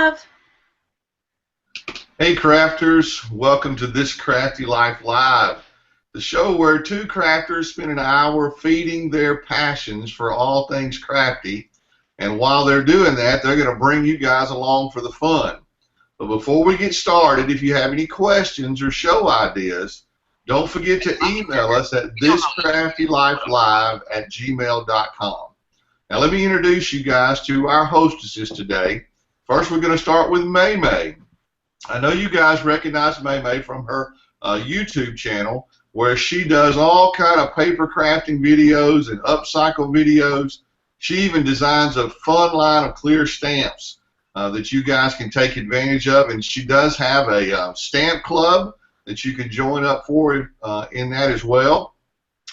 Live. Hey crafters, welcome to This Crafty Life Live, the show where two crafters spend an hour feeding their passions for all things crafty, and while they're doing that, they're going to bring you guys along for the fun. But before we get started, if you have any questions or show ideas, don't forget to email us at thiscraftylifelive@gmail.com. Now let me introduce you guys to our hostesses today. First, we're going to start with Maymay. I know you guys recognize Maymay from her YouTube channel, where she does all kind of paper crafting videos and upcycle videos. She even designs a fun line of clear stamps that you guys can take advantage of, and she does have a stamp club that you can join up for in that as well.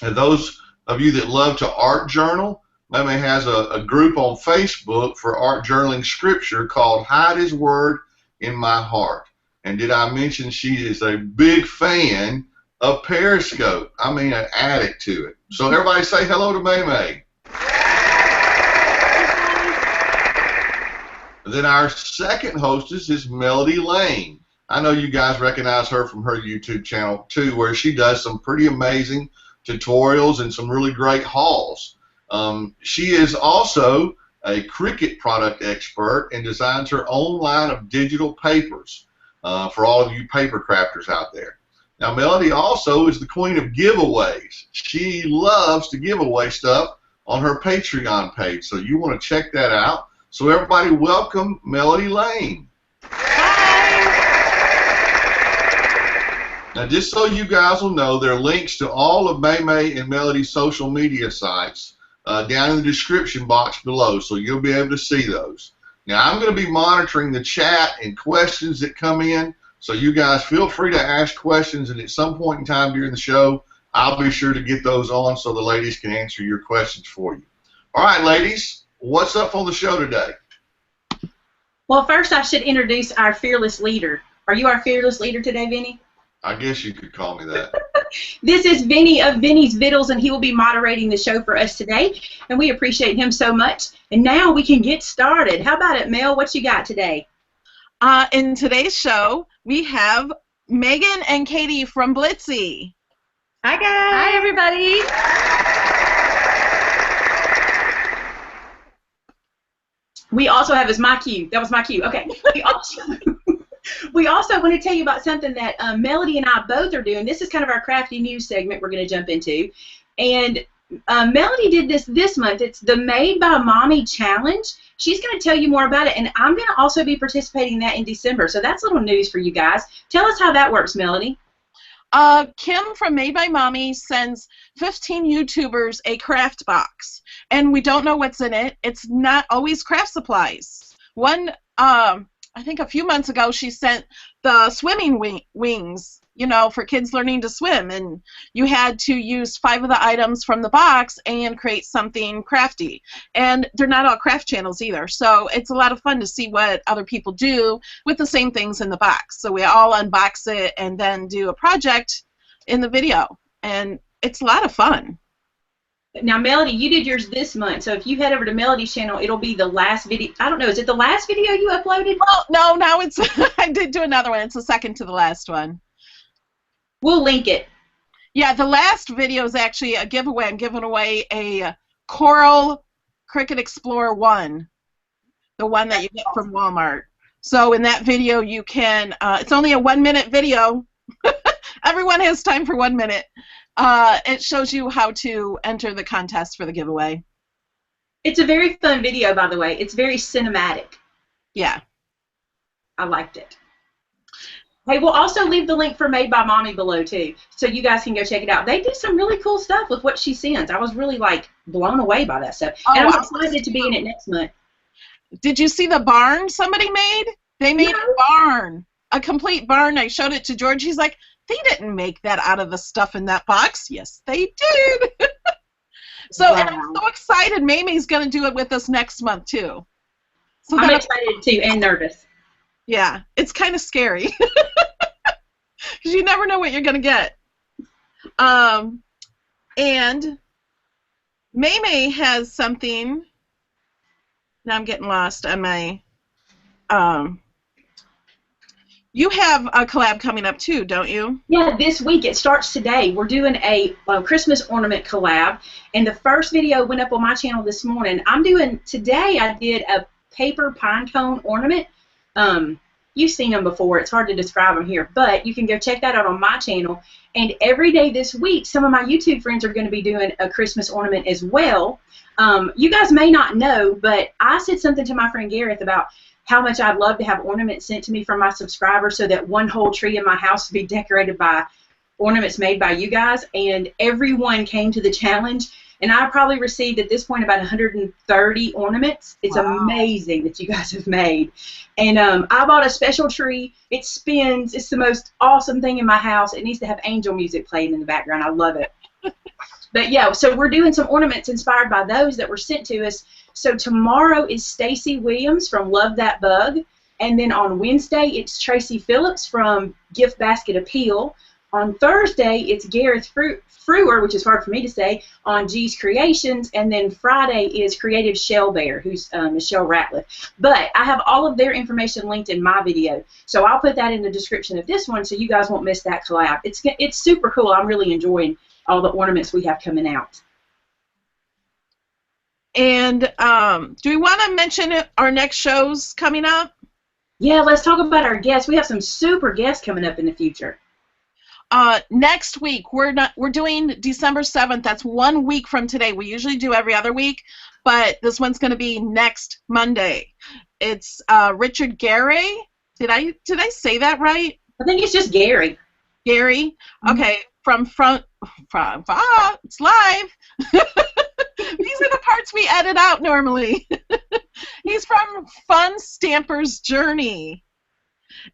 And those of you that love to art journal, Maymay has a group on Facebook for art journaling scripture called Hide His Word in My Heart. And did I mention she is a big fan of Periscope? I mean, an addict to it. So everybody say hello to Maymay. Then our second hostess is Melody Lane. I know you guys recognize her from her YouTube channel too, where she does some pretty amazing tutorials and some really great hauls. She is also a Cricut product expert and designs her own line of digital papers for all of you paper crafters out there. Now, Melody also is the queen of giveaways. She loves to give away stuff on her Patreon page, so you want to check that out. So everybody welcome Melody Lane. Now, just so you guys will know, there are links to all of Maymay and Melody's social media sites down in the description box below, so you'll be able to see those. Now, I'm going to be monitoring the chat and questions that come in, so you guys feel free to ask questions, and at some point in time during the show, I'll be sure to get those on so the ladies can answer your questions for you. All right, ladies, what's up on the show today? Well, first I should introduce our fearless leader. Are you our fearless leader today, Vinny? I guess you could call me that. This is Vinny of Vinny's Vittles, and he will be moderating the show for us today, and we appreciate him so much. And now we can get started. How about it, Mel? What you got today? In today's show, we have Megan and Katie from Blitsy. Hi, guys. Hi, everybody. We also have my cue. That was my cue. Okay. We also want to tell you about something that Melody and I both are doing. This is kind of our crafty news segment we're going to jump into. And Melody did this month. It's the Made by Mommy Challenge. She's going to tell you more about it, and I'm going to also be participating in that in December. So that's a little news for you guys. Tell us how that works, Melody. Kim from Made by Mommy sends 15 YouTubers a craft box, and we don't know what's in it. It's not always craft supplies. I think a few months ago she sent the swimming wings, you know, for kids learning to swim, and you had to use 5 of the items from the box and create something crafty. And they're not all craft channels either, so it's a lot of fun to see what other people do with the same things in the box. So we all unbox it and then do a project in the video, and it's a lot of fun. Now, Melody, you did yours this month, so if you head over to Melody's channel, it'll be the last video. I don't know, is it the last video you uploaded? Well, no, now it's I did do another one. It's the second to the last one. We'll link it. Yeah, the last video is actually a giveaway. I'm giving away a Coral Cricut Explorer 1, the one that you get from Walmart. So in that video, you can, it's only a 1-minute video. Everyone has time for 1 minute. It shows you how to enter the contest for the giveaway. It's a very fun video, by the way. It's very cinematic. Yeah. I liked it. Hey, we'll also leave the link for Made by Mommy below, too, so you guys can go check it out. They do some really cool stuff with what she sends. I was really, like, blown away by that stuff. And I'm excited to be in it next month. Did you see the barn somebody made? They made a barn, a complete barn. I showed it to George. He's like, they didn't make that out of the stuff in that box. Yes, they did. So, wow. And I'm so excited. Maymay's going to do it with us next month, too. So I'm excited, too, and nervous. Yeah, it's kind of scary. Because you never know what you're going to get. And Maymay has something. Now I'm getting lost on my You have a collab coming up too, don't you? Yeah, this week. It starts today. We're doing a Christmas ornament collab, and the first video went up on my channel this morning. Today I did a paper pine cone ornament. You've seen them before. It's hard to describe them here, but you can go check that out on my channel. And every day this week, some of my YouTube friends are going to be doing a Christmas ornament as well. You guys may not know, but I said something to my friend Gareth about how much I'd love to have ornaments sent to me from my subscribers so that one whole tree in my house would be decorated by ornaments made by you guys. And everyone came to the challenge. And I probably received at this point about 130 ornaments. It's amazing that you guys have made. And I bought a special tree. It spins. It's the most awesome thing in my house. It needs to have angel music playing in the background. I love it. But yeah, so we're doing some ornaments inspired by those that were sent to us. So tomorrow is Stacy Williams from Love That Bug. And then on Wednesday, it's Tracy Phillips from Gift Basket Appeal. On Thursday, it's Gareth Frewer, which is hard for me to say, on G's Creations. And then Friday is Creative Shell Bear, who's Michelle Ratliff. But I have all of their information linked in my video. So I'll put that in the description of this one so you guys won't miss that collab. It's super cool. I'm really enjoying all the ornaments we have coming out. And do we want to mention our next shows coming up? Yeah, let's talk about our guests. We have some super guests coming up in the future. Next week, we're doing December 7th. That's 1 week from today. We usually do every other week, but this one's going to be next Monday. It's Richard Gary. Did I say that right? I think it's just Gary. Gary? Okay, it's live. These are the parts we edit out normally. He's from Fun Stamper's Journey.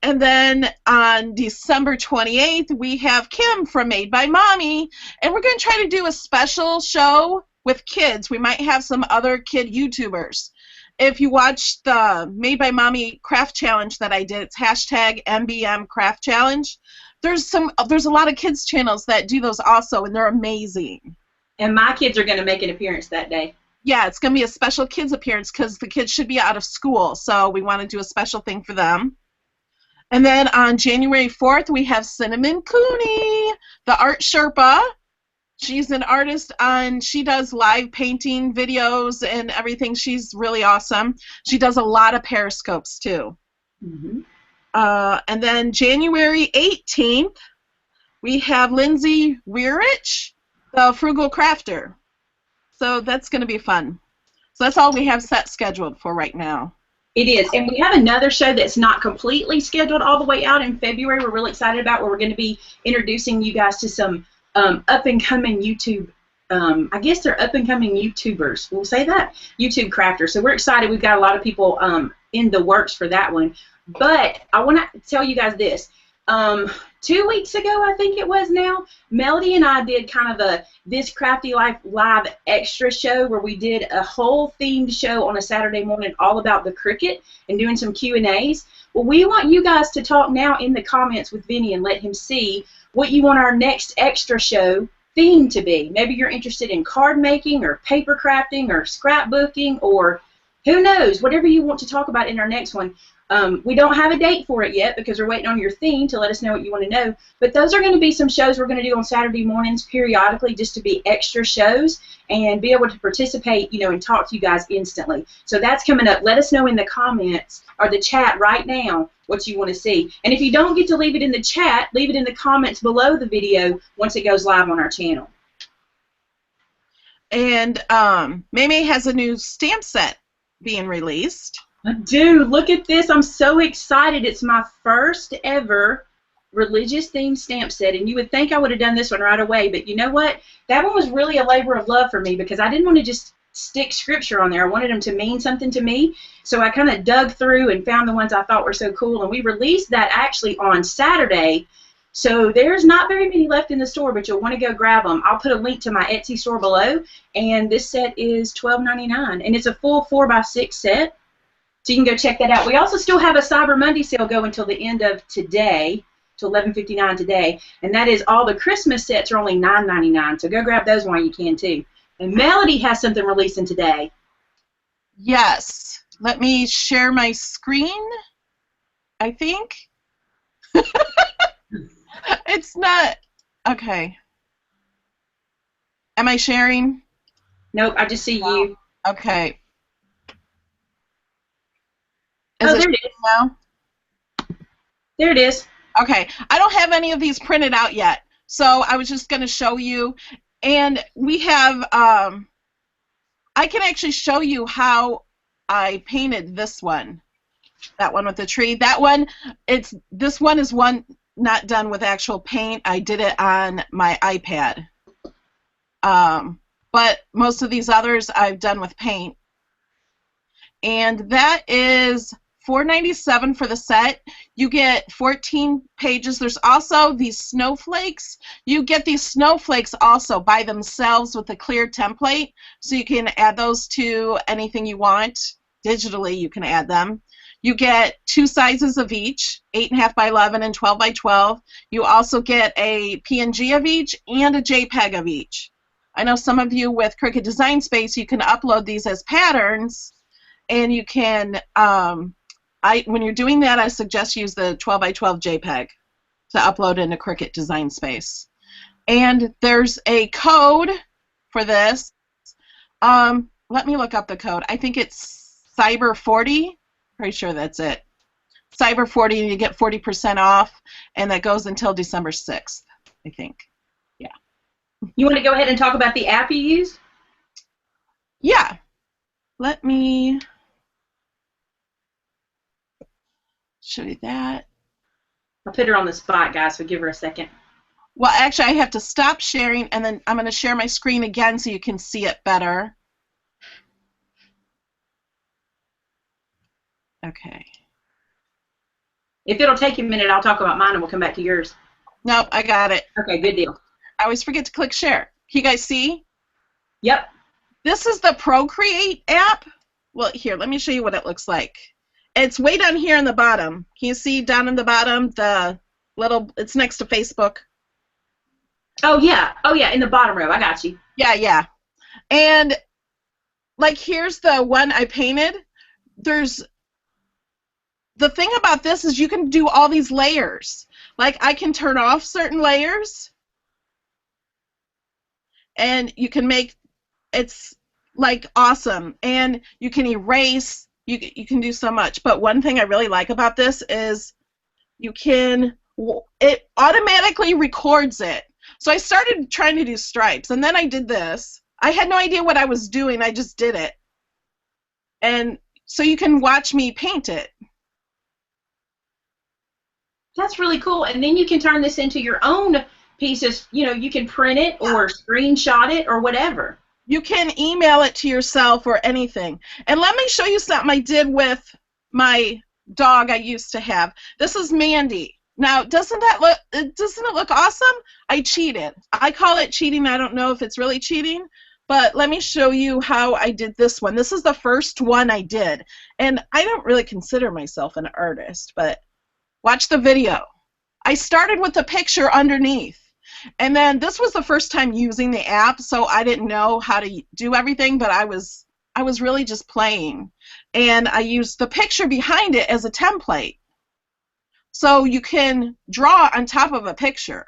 And then on December 28th, we have Kim from Made by Mommy. And we're going to try to do a special show with kids. We might have some other kid YouTubers. If you watch the Made by Mommy craft challenge that I did, it's hashtag MBM Craft Challenge. There's a lot of kids channels that do those also, and they're amazing. And my kids are going to make an appearance that day. Yeah, it's going to be a special kids appearance because the kids should be out of school, so we want to do a special thing for them. And then on January 4th, we have Cinnamon Cooney, the Art Sherpa. She's an artist, and she does live painting videos and everything. She's really awesome. She does a lot of periscopes, too. Mm-hmm. And then January 18th, we have Lindsay Weirich, the Frugal Crafter. So that's going to be fun. So that's all we have set scheduled for right now. It is. And we have another show that's not completely scheduled all the way out in February we're really excited about, where we're going to be introducing you guys to some up-and-coming YouTube, I guess they're up-and-coming YouTubers. We'll say that. YouTube crafters. So we're excited. We've got a lot of people in the works for that one. But I want to tell you guys this. 2 weeks ago, I think it was now, Melody and I did kind of a This Crafty Life live extra show where we did a whole themed show on a Saturday morning all about the Cricut and doing some Q&As. Well, we want you guys to talk now in the comments with Vinny and let him see what you want our next extra show theme to be. Maybe you're interested in card making or paper crafting or scrapbooking or who knows, whatever you want to talk about in our next one. We don't have a date for it yet because we're waiting on your theme to let us know what you want to know. But those are going to be some shows we're going to do on Saturday mornings periodically just to be extra shows and be able to participate, and talk to you guys instantly. So that's coming up. Let us know in the comments or the chat right now what you want to see. And if you don't get to leave it in the chat, leave it in the comments below the video once it goes live on our channel. And Maymay has a new stamp set being released. Dude, look at this. I'm so excited. It's my first ever religious themed stamp set, and you would think I would have done this one right away, but you know what? That one was really a labor of love for me because I didn't want to just stick scripture on there. I wanted them to mean something to me, so I kind of dug through and found the ones I thought were so cool, and we released that actually on Saturday, so there's not very many left in the store, but you'll want to go grab them. I'll put a link to my Etsy store below, and this set is $12.99, and it's a full 4x6 set. So you can go check that out. We also still have a Cyber Monday sale going until the end of today, till 11:59 today, and that is all the Christmas sets are only $9.99. So go grab those while you can too. And Melody has something releasing today. Yes. Let me share my screen, I think. It's not. Okay. Am I sharing? Nope, I just see you. Okay. Oh, there it is. Now? There it is. Okay. I don't have any of these printed out yet, so I was just going to show you. And we have, I can actually show you how I painted this one. That one with the tree. That one, this one is one not done with actual paint. I did it on my iPad. But most of these others I've done with paint. And that is $4.97 for the set. You get 14 pages. There's also these snowflakes. You get these snowflakes also by themselves with a clear template, so you can add those to anything you want. Digitally, you can add them. You get 2 sizes of each, 8.5 by 11 and 12 by 12. You also get a PNG of each and a JPEG of each. I know some of you with Cricut Design Space, you can upload these as patterns, and you can, when you're doing that, I suggest use the 12 by 12 JPEG to upload into Cricut Design Space. And there's a code for this. Let me look up the code. I think it's Cyber40. Pretty sure that's it. Cyber40, and you get 40% off, and that goes until December 6th, I think. Yeah. You want to go ahead and talk about the app you use? Yeah. Let me show you that. I'll put her on the spot, guys, so give her a second. Well, actually, I have to stop sharing, and then I'm going to share my screen again so you can see it better. Okay. If it'll take you a minute, I'll talk about mine, and we'll come back to yours. Nope, I got it. Okay, good deal. I always forget to click share. Can you guys see? Yep. This is the ProCreate app. Well, here, let me show you what it looks like. It's way down here in the bottom. Can you see down in the bottom, the little, it's next to Facebook? Oh, yeah. Oh, yeah, in the bottom row. I got you. Yeah, yeah. And, like, here's the one I painted. The thing about this is you can do all these layers. Like, I can turn off certain layers, and you can make, it's, like, awesome. And you can erase, you can do so much. But one thing I really like about this is it automatically records it. So I started trying to do stripes, and then I did this. I had no idea what I was doing. I just did it. And so you can watch me paint it. That's really cool. And then you can turn this into your own pieces. You know, you can print it or screenshot it or whatever. You can email it to yourself or anything. And let me show you something I did with my dog I used to have. This is Mandy. Now, doesn't it look awesome? I cheated. I call it cheating. I don't know if it's really cheating, but let me show you how I did this one. This is the first one I did. And I don't really consider myself an artist, but watch the video. I started with the picture underneath. And then this was the first time using the app, so I didn't know how to do everything, but I was really just playing. And I used the picture behind it as a template. So you can draw on top of a picture.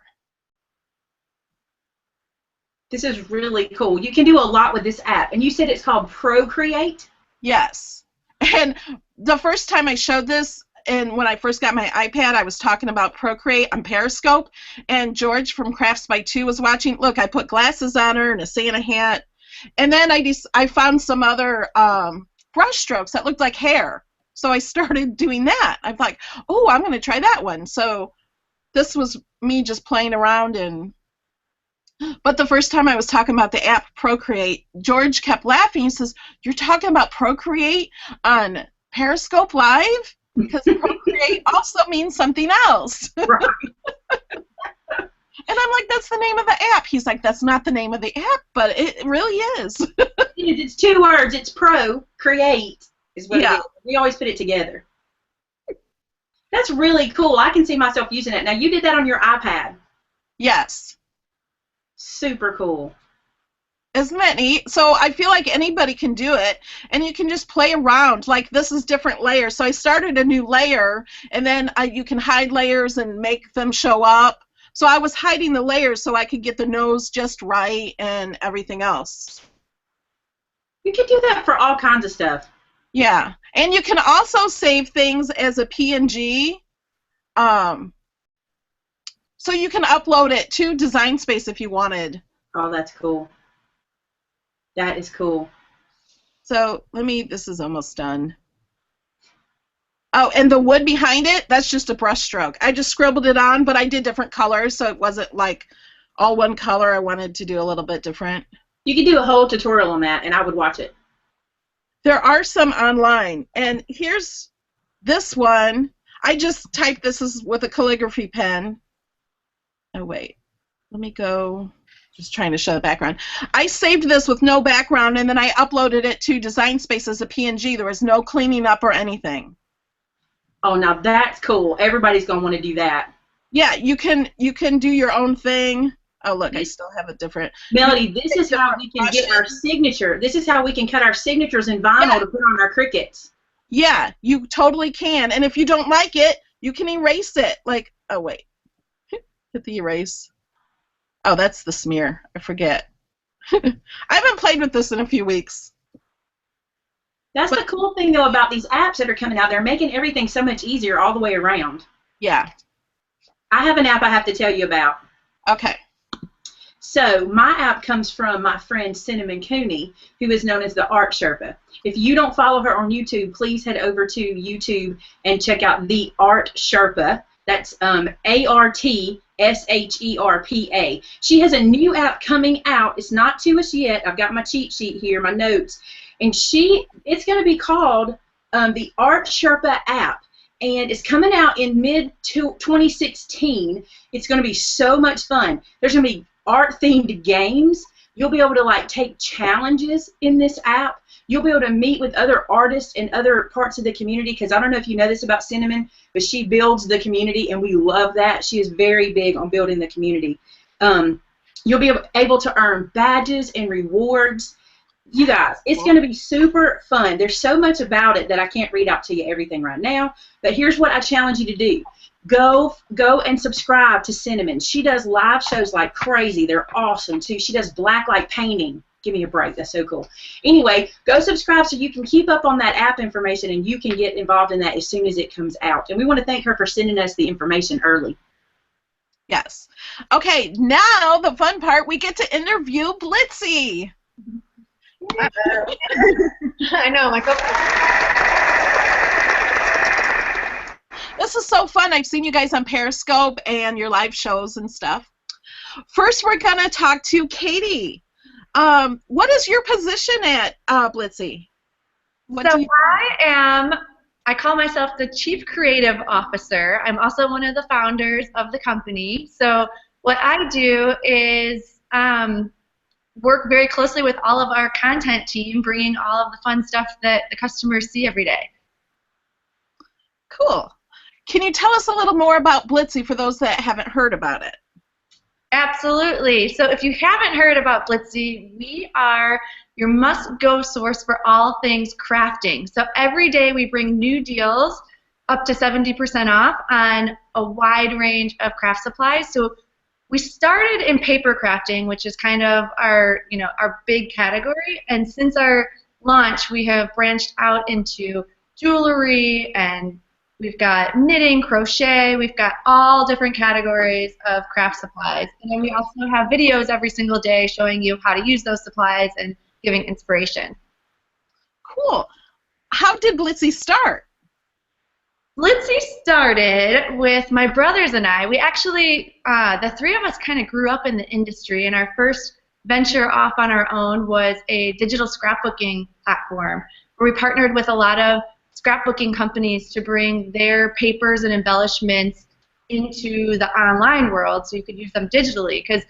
This is really cool. You can do a lot with this app. And you said it's called ProCreate? Yes. And the first time I showed this, and when I first got my iPad, I was talking about ProCreate on Periscope, and George from Crafts by 2 was watching. Look, I put glasses on her and a Santa hat, and then I found some other brush strokes that looked like hair, so I started doing that. I'm like, oh, I'm going to try that one. So this was me just playing around. But the first time I was talking about the app ProCreate, George kept laughing. He says, "You're talking about ProCreate on Periscope Live?" Because ProCreate also means something else. Right. And I'm like, that's the name of the app. He's like, that's not the name of the app, but it really is. It's 2 words. It's ProCreate is what it is. We always put it together. That's really cool. I can see myself using it. Now, you did that on your iPad. Yes. Super cool. Isn't that neat? So I feel like anybody can do it, and you can just play around. Like, this is different layers. So I started a new layer, and then you can hide layers and make them show up. So I was hiding the layers so I could get the nose just right and everything else. You could do that for all kinds of stuff. Yeah, and you can also save things as a PNG. So you can upload it to Design Space if you wanted. Oh, that's cool. That is cool. So this is almost done. Oh, and the wood behind it, that's just a brush stroke. I just scribbled it on, but I did different colors, so it wasn't like all one color. I wanted to do a little bit different. You could do a whole tutorial on that, and I would watch it. There are some online, and here's this one. I just typed this with a calligraphy pen. Oh, wait. Let me go. Just trying to show the background. I saved this with no background, and then I uploaded it to Design Space as a PNG. There was no cleaning up or anything. Oh, now that's cool. Everybody's going to want to do that. Yeah, you can do your own thing. Oh, look, I still have a different... Melody, this is how we can get our signature. This is how we can cut our signatures in vinyl to put on our Cricuts. Yeah, you totally can. And if you don't like it, you can erase it. Like, oh, wait. Hit the erase. Oh, that's the smear. I forget. I haven't played with this in a few weeks. That's the cool thing, though, about these apps that are coming out. They're making everything so much easier all the way around. Yeah. I have an app I have to tell you about. Okay. So my app comes from my friend Cinnamon Cooney, who is known as the Art Sherpa. If you don't follow her on YouTube, please head over to YouTube and check out the Art Sherpa. That's ARTSHERPA. She has a new app coming out. It's not to us yet. I've got my cheat sheet here, my notes. And it's going to be called the Art Sherpa app. And it's coming out in mid-2016. It's going to be so much fun. There's going to be art-themed games. You'll be able to take challenges in this app. You'll be able to meet with other artists in other parts of the community, because I don't know if you know this about Cinnamon, but she builds the community, and we love that. She is very big on building the community. You'll be able to earn badges and rewards. You guys, it's going to be super fun. There's so much about it that I can't read out to you everything right now, but here's what I challenge you to do. Go and subscribe to Cinnamon. She does live shows like crazy. They're awesome, too. She does blacklight painting. Give me a break. That's so cool. Anyway, go subscribe so you can keep up on that app information, and you can get involved in that as soon as it comes out. And we want to thank her for sending us the information early. Yes. Okay, now the fun part. We get to interview Blitsy. I know, my This is so fun. I've seen you guys on Periscope and your live shows and stuff. First, we're going to talk to Katie. What is your position at Blitsy? I call myself the Chief Creative Officer. I'm also one of the founders of the company. So what I do is work very closely with all of our content team, bringing all of the fun stuff that the customers see every day. Cool. Can you tell us a little more about Blitsy for those that haven't heard about it? Absolutely. So if you haven't heard about Blitsy, we are your must-go source for all things crafting. So every day we bring new deals up to 70% off on a wide range of craft supplies. So we started in paper crafting, which is kind of our big category, and since our launch, we have branched out into jewelry, and we've got knitting, crochet, we've got all different categories of craft supplies. And then we also have videos every single day showing you how to use those supplies and giving inspiration. Cool. How did Blitsy start? Blitsy started with my brothers and I. We actually, the three of us kind of grew up in the industry, and our first venture off on our own was a digital scrapbooking platform where we partnered with a lot of scrapbooking companies to bring their papers and embellishments into the online world so you could use them digitally. Because,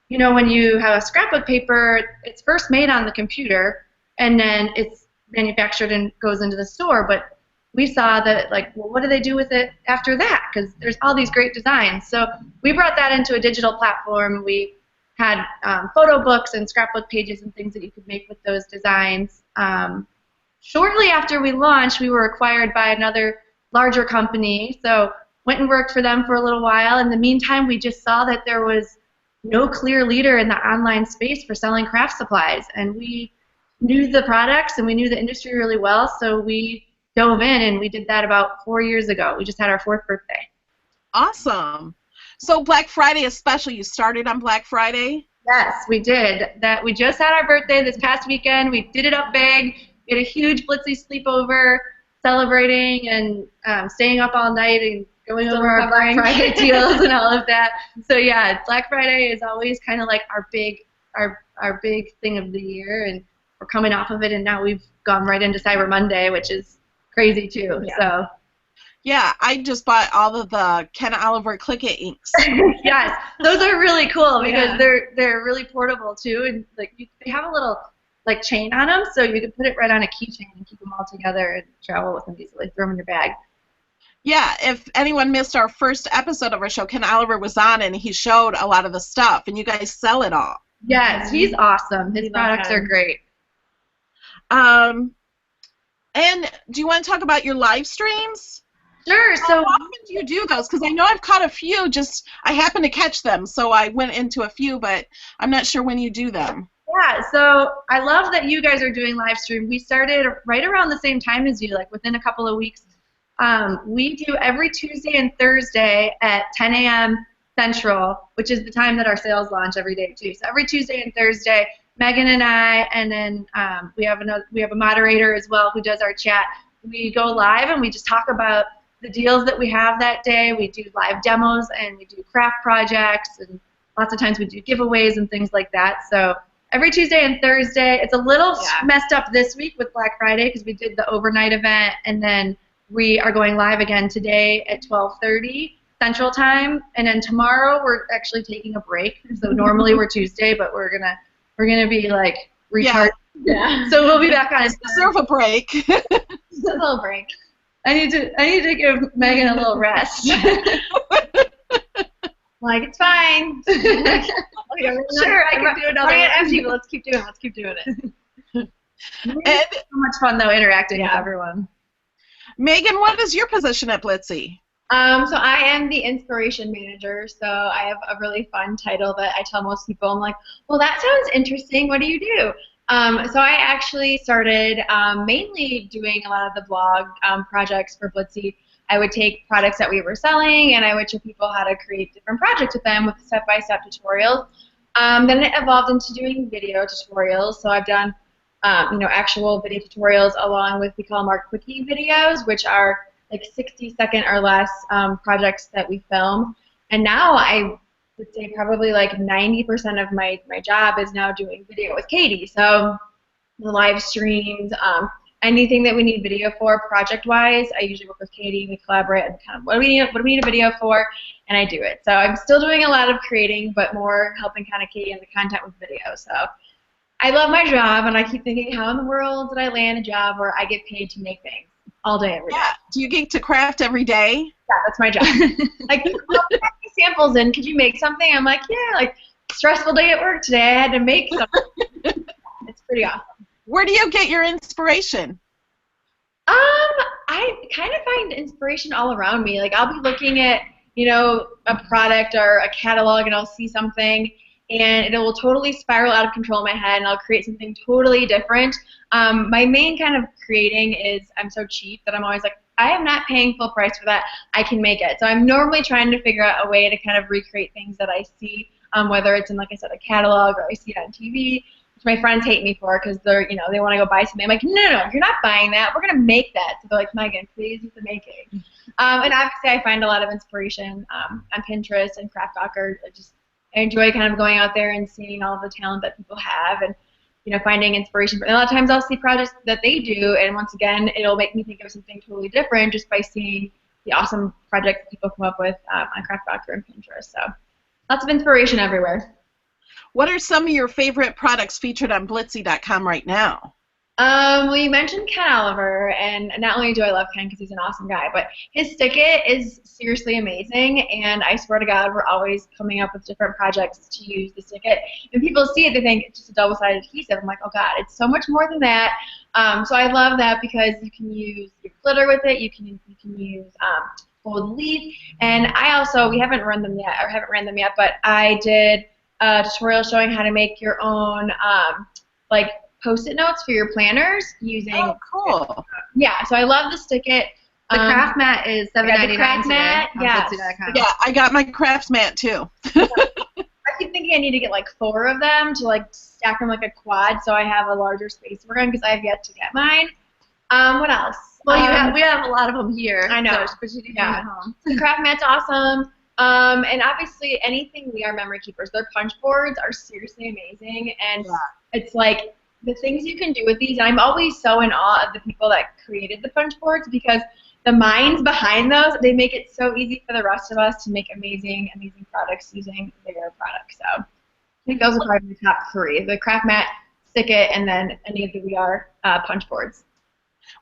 when you have a scrapbook paper, it's first made on the computer, and then it's manufactured and goes into the store. But we saw that, well, what do they do with it after that? Because there's all these great designs. So we brought that into a digital platform. We had photo books and scrapbook pages and things that you could make with those designs. Shortly after we launched, we were acquired by another larger company, so went and worked for them for a little while. In the meantime, we just saw that there was no clear leader in the online space for selling craft supplies, and we knew the products and we knew the industry really well, so we dove in, and we did that about 4 years ago. We just had our 4th birthday. Awesome. So Black Friday is special. You started on Black Friday? Yes, we did. We just had our birthday this past weekend. We did it up big. We had a huge Blitsy sleepover, celebrating and staying up all night and going over our Black Friday deals and all of that. So yeah, Black Friday is always kind of like our big thing of the year, and we're coming off of it, and now we've gone right into Cyber Monday, which is crazy too. Yeah. So. Yeah, I just bought all of the Ken Oliver Cricut inks. Yes, those are really cool because they're really portable too, and like they have a little like chain on them, so you can put it right on a keychain and keep them all together and travel with them easily. Throw them in your bag. Yeah, if anyone missed our first episode of our show, Ken Oliver was on and he showed a lot of the stuff, and you guys sell it all. Yes, he's awesome. His products are great. And do you want to talk about your live streams? Sure. How often do you do those? Because I know I've caught a few. I happened to catch them, so I went into a few, but I'm not sure when you do them. Yeah. So I love that you guys are doing live stream. We started right around the same time as you, like within a couple of weeks. We do every Tuesday and Thursday at 10 a.m. Central, which is the time that our sales launch every day too. So every Tuesday and Thursday, Megan and I, and then we have a moderator as well who does our chat. We go live and we just talk about the deals that we have that day. We do live demos and we do craft projects, and lots of times we do giveaways and things like that. So every Tuesday and Thursday. It's a little messed up this week with Black Friday because we did the overnight event, and then we are going live again today at 12:30 Central Time, and then tomorrow we're actually taking a break. So normally we're Tuesday, but we're gonna be like recharged. Yeah. So we'll be back on. Deserve a break. A little break. I need to give Megan a little rest. Like, it's fine. Sure, I can do another. It's empty, but let's keep doing it. It's so much fun though, interacting with everyone. Megan, what is your position at Blitsy? So I am the inspiration manager, so I have a really fun title that I tell most people. I'm like, well, that sounds interesting. What do you do? So I actually started mainly doing a lot of the blog projects for Blitsy. I would take products that we were selling, and I would show people how to create different projects with them with step-by-step tutorials. Then it evolved into doing video tutorials. So I've done actual video tutorials along with, we call them our quickie videos, which are like 60-second or less projects that we film. And now I would say probably like 90% of my job is now doing video with Katie. So the live streams, anything that we need video for project-wise, I usually work with Katie. We collaborate and kind of what do we need a video for, and I do it. So I'm still doing a lot of creating, but more helping kind of Katie and the content with video. So I love my job, and I keep thinking, how in the world did I land a job where I get paid to make things all day, every day? Do you get to craft every day? Yeah, that's my job. Like, samples in, could you make something? I'm like, yeah, like, stressful day at work today, I had to make something. It's pretty awesome. Where do you get your inspiration? I kind of find inspiration all around me. Like, I'll be looking at, a product or a catalog, and I'll see something, and it will totally spiral out of control in my head, and I'll create something totally different. My main kind of creating is I'm so cheap that I'm always like, I am not paying full price for that. I can make it. So I'm normally trying to figure out a way to kind of recreate things that I see, whether it's in, like I said, a catalog or I see it on TV, which my friends hate me for because they're, they want to go buy something. I'm like, no, you're not buying that. We're going to make that. So they're like, Megan, please do the making. And obviously I find a lot of inspiration on Pinterest and Craftbox. I enjoy kind of going out there and seeing all of the talent that people have and, finding inspiration. And a lot of times I'll see projects that they do, and once again, it'll make me think of something totally different just by seeing the awesome projects that people come up with on Craftbox and Pinterest. So lots of inspiration everywhere. What are some of your favorite products featured on Blitsy.com right now? Well, you mentioned Ken Oliver, and not only do I love Ken because he's an awesome guy, but his Stick-It is seriously amazing, and I swear to God, we're always coming up with different projects to use the Stick-It. When people see it, they think it's just a double-sided adhesive. I'm like, oh God, it's so much more than that. So I love that because you can use your glitter with it, you can use gold leaf, and we haven't ran them yet, but I did a tutorial showing how to make your own like Post-it notes for your planners using. Oh, cool. Yeah, so I love the Stick-It. The craft mat is $7.99 craft mat, today yes. on Blitsy.com. Yeah, I got my craft mat too. I keep thinking I need to get like 4 of them to like stack them like a quad, so I have a larger space to work on because I've yet to get mine. What else? Well, we have a lot of them here. I know. So, but you do them at home. The craft mat's awesome. And obviously anything We Are Memory Keepers. Their punch boards are seriously amazing, and it's like the things you can do with these. I'm always so in awe of the people that created the punch boards because the minds behind those, they make it so easy for the rest of us to make amazing, amazing products using their products. So I think those are probably the top 3: the craft mat, Stick-It, and then any of the We Are punch boards.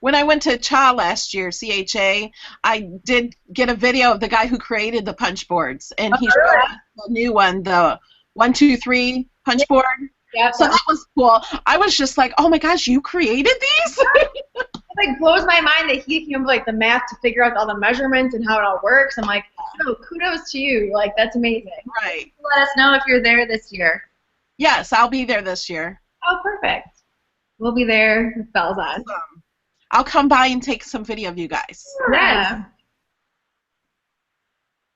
When I went to CHA last year, CHA, I did get a video of the guy who created the punch boards, and he showed us the new one, the 1, 2, 3 punch board. Yeah, so that was cool. I was just like, oh my gosh, you created these? It like blows my mind that he came up with like the math to figure out all the measurements and how it all works. I'm like, oh, kudos to you. Like, that's amazing. Right. Let us know if you're there this year. Yes, I'll be there this year. Oh, perfect. We'll be there with bells on. I'll come by and take some video of you guys. Yes.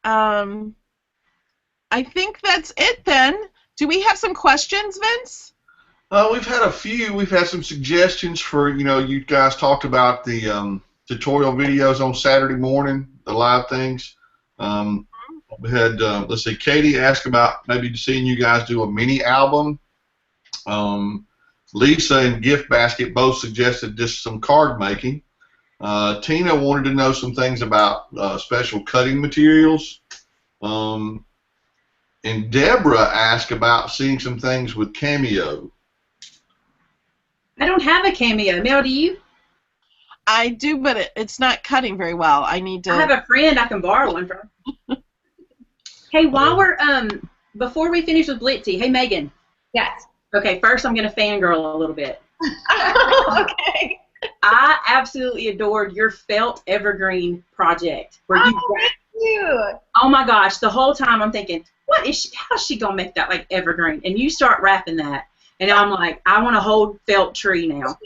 I think that's it then. Do we have some questions, Vince? We've had a few. We've had some suggestions for, you guys talked about the tutorial videos on Saturday morning, the live things. We had, let's see, Katie asked about maybe seeing you guys do a mini album. Lisa and Gift Basket both suggested just some card making. Tina wanted to know some things about special cutting materials. And Deborah asked about seeing some things with Cameo. I don't have a Cameo. Mel, do you? I do, but it's not cutting very well. I need to. I have a friend I can borrow one from. Hey, while we're before we finish with Blitsy, hey Megan. Yes. Okay, first I'm gonna fangirl a little bit. Okay. I absolutely adored your felt evergreen project where you. Thank you. Oh my gosh! The whole time I'm thinking, what is she? How is she gonna make that like evergreen? And you start wrapping that, and I'm like, I want a whole felt tree now.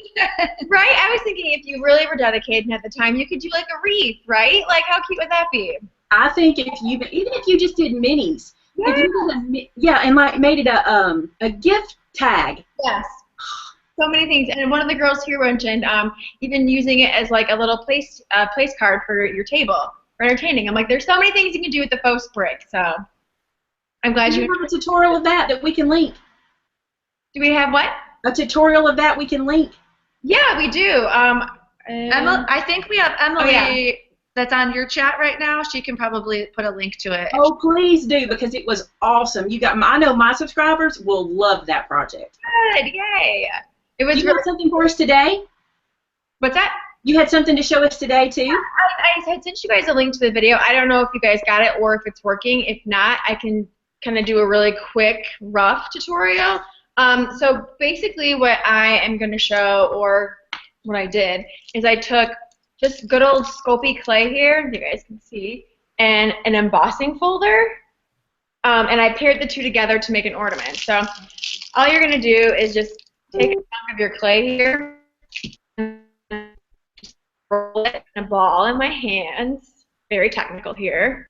Right? I was thinking if you really were dedicated and at the time, you could do like a wreath, right? Like, how cute would that be? I think even if you just did minis, Yeah. if you did and like made it a gift tag. Yes. So many things. And one of the girls here mentioned even using it as like a little place card for your table for entertaining. I'm like, there's so many things you can do with the faux sprig. So I'm glad Do you have a tutorial of that we can link? Do we have what? A tutorial of that we can link? Yeah, we do. I think we have Emily. Oh, yeah. That's on your chat right now. She can probably put a link to it. Oh, please do, because it was awesome. I know my subscribers will love that project. Good, yay. It was You got something for us today? What's that? You had something to show us today, too? I had sent you guys a link to the video. I don't know if you guys got it or if it's working. If not, I can kind of do a really quick, rough tutorial. So basically what I am going to show, or what I did, is I took just good old Sculpey clay here, you guys can see, and an embossing folder, and I paired the two together to make an ornament. So all you're going to do is just take a chunk of your clay here, and roll it in a ball in my hands, very technical here,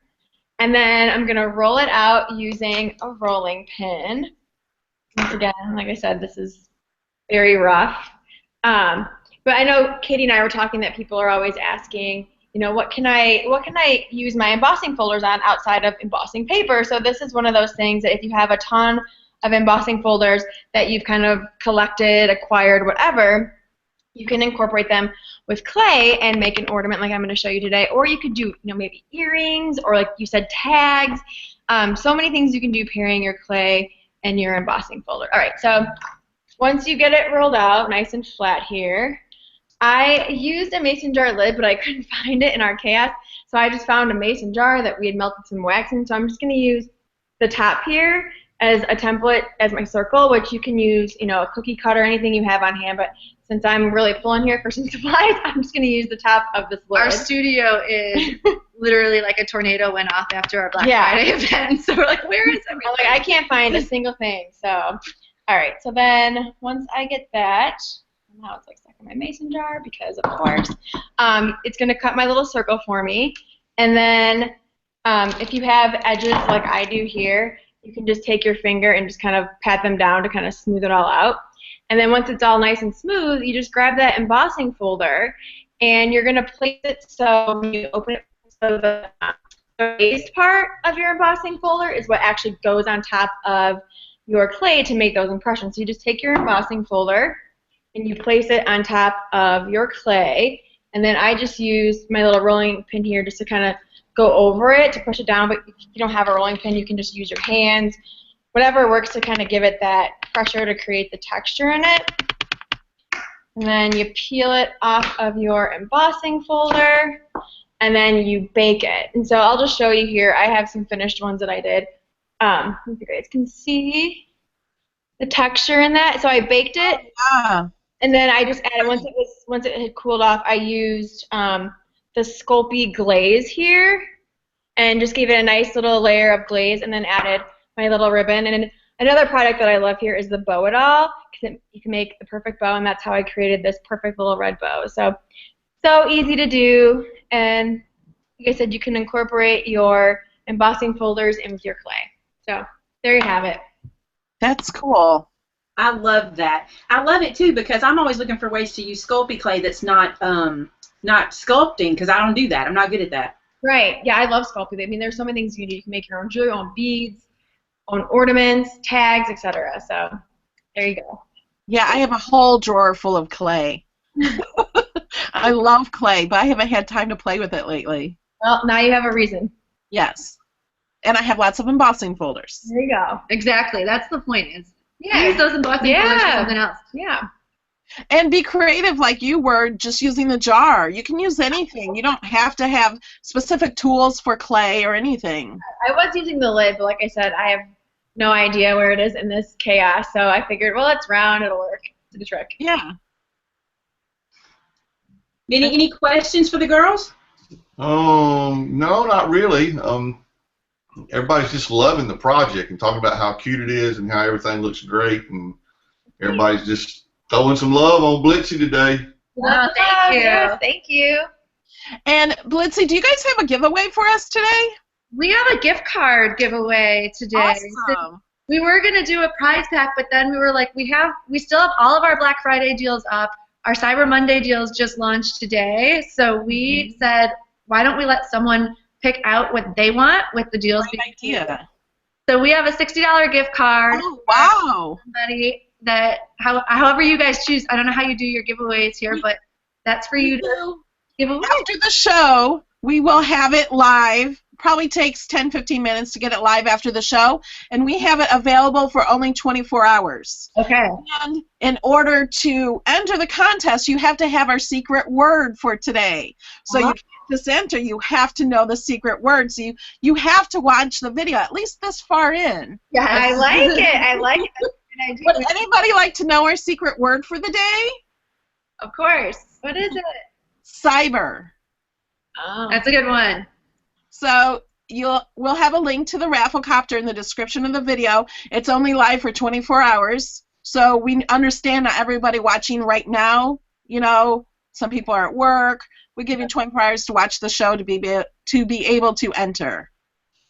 and then I'm going to roll it out using a rolling pin. Once again, like I said, this is very rough. But I know Katie and I were talking that people are always asking, what can I use my embossing folders on outside of embossing paper? So this is one of those things that if you have a ton of embossing folders that you've kind of collected, acquired, whatever, you can incorporate them with clay and make an ornament like I'm going to show you today. Or you could do, maybe earrings, or like you said, tags. So many things you can do pairing your clay and your embossing folder. All right, so once you get it rolled out nice and flat here, I used a mason jar lid, but I couldn't find it in our chaos, so I just found a mason jar that we had melted some wax in, so I'm just going to use the top here as a template as my circle, which you can use, you know, a cookie cutter, anything you have on hand, but since I'm really pulling here for some supplies, I'm just going to use the top of this lid. Our studio is literally like a tornado went off after our Black Friday event, so we're like, where is everything? I'm like, I can't find a single thing, so, all right, so then once I get that, now it's like stuck in my mason jar because, of course, it's going to cut my little circle for me, and then if you have edges like I do here, you can just take your finger and just kind of pat them down to kind of smooth it all out. And then once it's all nice and smooth, you just grab that embossing folder and you're going to place it so when you open it, so the raised part of your embossing folder is what actually goes on top of your clay to make those impressions. So you just take your embossing folder and you place it on top of your clay. And then I just use my little rolling pin here just to kind of go over it to push it down, but if you don't have a rolling pin, you can just use your hands. Whatever works to kind of give it that pressure to create the texture in it. And then you peel it off of your embossing folder, and then you bake it. And so I'll just show you here. I have some finished ones that I did. You guys can see the texture in that. So I baked it, and then I just added, once it had cooled off, I used the Sculpey glaze here and just gave it a nice little layer of glaze and then added my little ribbon. And another product that I love here is the bow it all, because you can make the perfect bow, and that's how I created this perfect little red bow. So easy to do, and like I said, you can incorporate your embossing folders in with your clay. So there you have it. That's cool. I love that. I love it too because I'm always looking for ways to use Sculpey clay that's not sculpting, because I don't do that. I'm not good at that. Right. Yeah, I love Sculpey. I mean, there's so many things you can do. You can make your own jewelry, your own beads, own ornaments, tags, etc. So there you go. Yeah, I have a whole drawer full of clay. I love clay, but I haven't had time to play with it lately. Well, now you have a reason. Yes. And I have lots of embossing folders. There you go. Exactly. That's the point. Is use those embossing folders for something else. Yeah. And be creative like you were, just using the jar. You can use anything. You don't have to have specific tools for clay or anything. I was using the lid, but like I said, I have no idea where it is in this chaos, so I figured, well, it's round, it'll work. It's the trick. Yeah. Any questions for the girls? No, not really. Everybody's just loving the project and talking about how cute it is and how everything looks great, and everybody's just throwing some love on Blitsy today. Oh, thank you. Yes, thank you. And Blitsy, do you guys have a giveaway for us today? We have a gift card giveaway today. Awesome. We were gonna do a prize pack, but then we were like, we still have all of our Black Friday deals up. Our Cyber Monday deals just launched today, so we said, why don't we let someone pick out what they want with the deals? Great idea. So we have a $60 gift card. Oh, wow. For somebody that, however you guys choose. I don't know how you do your giveaways here, but that's for you to give away. After the show, we will have it live. Probably takes 10-15 minutes to get it live after the show, and we have it available for only 24 hours. Okay. And in order to enter the contest, you have to have our secret word for today. So you can't just enter, you have to know the secret word. So you have to watch the video, at least this far in. Yeah, I like it. I like it. That's a good idea. Would anybody like to know our secret word for the day? Of course. What is it? Cyber. Oh. That's a good one. So we'll have a link to the Rafflecopter in the description of the video. It's only live for 24 hours. So we understand not everybody watching right now, you know, some people are at work. We give you 24 hours to watch the show to be able to enter.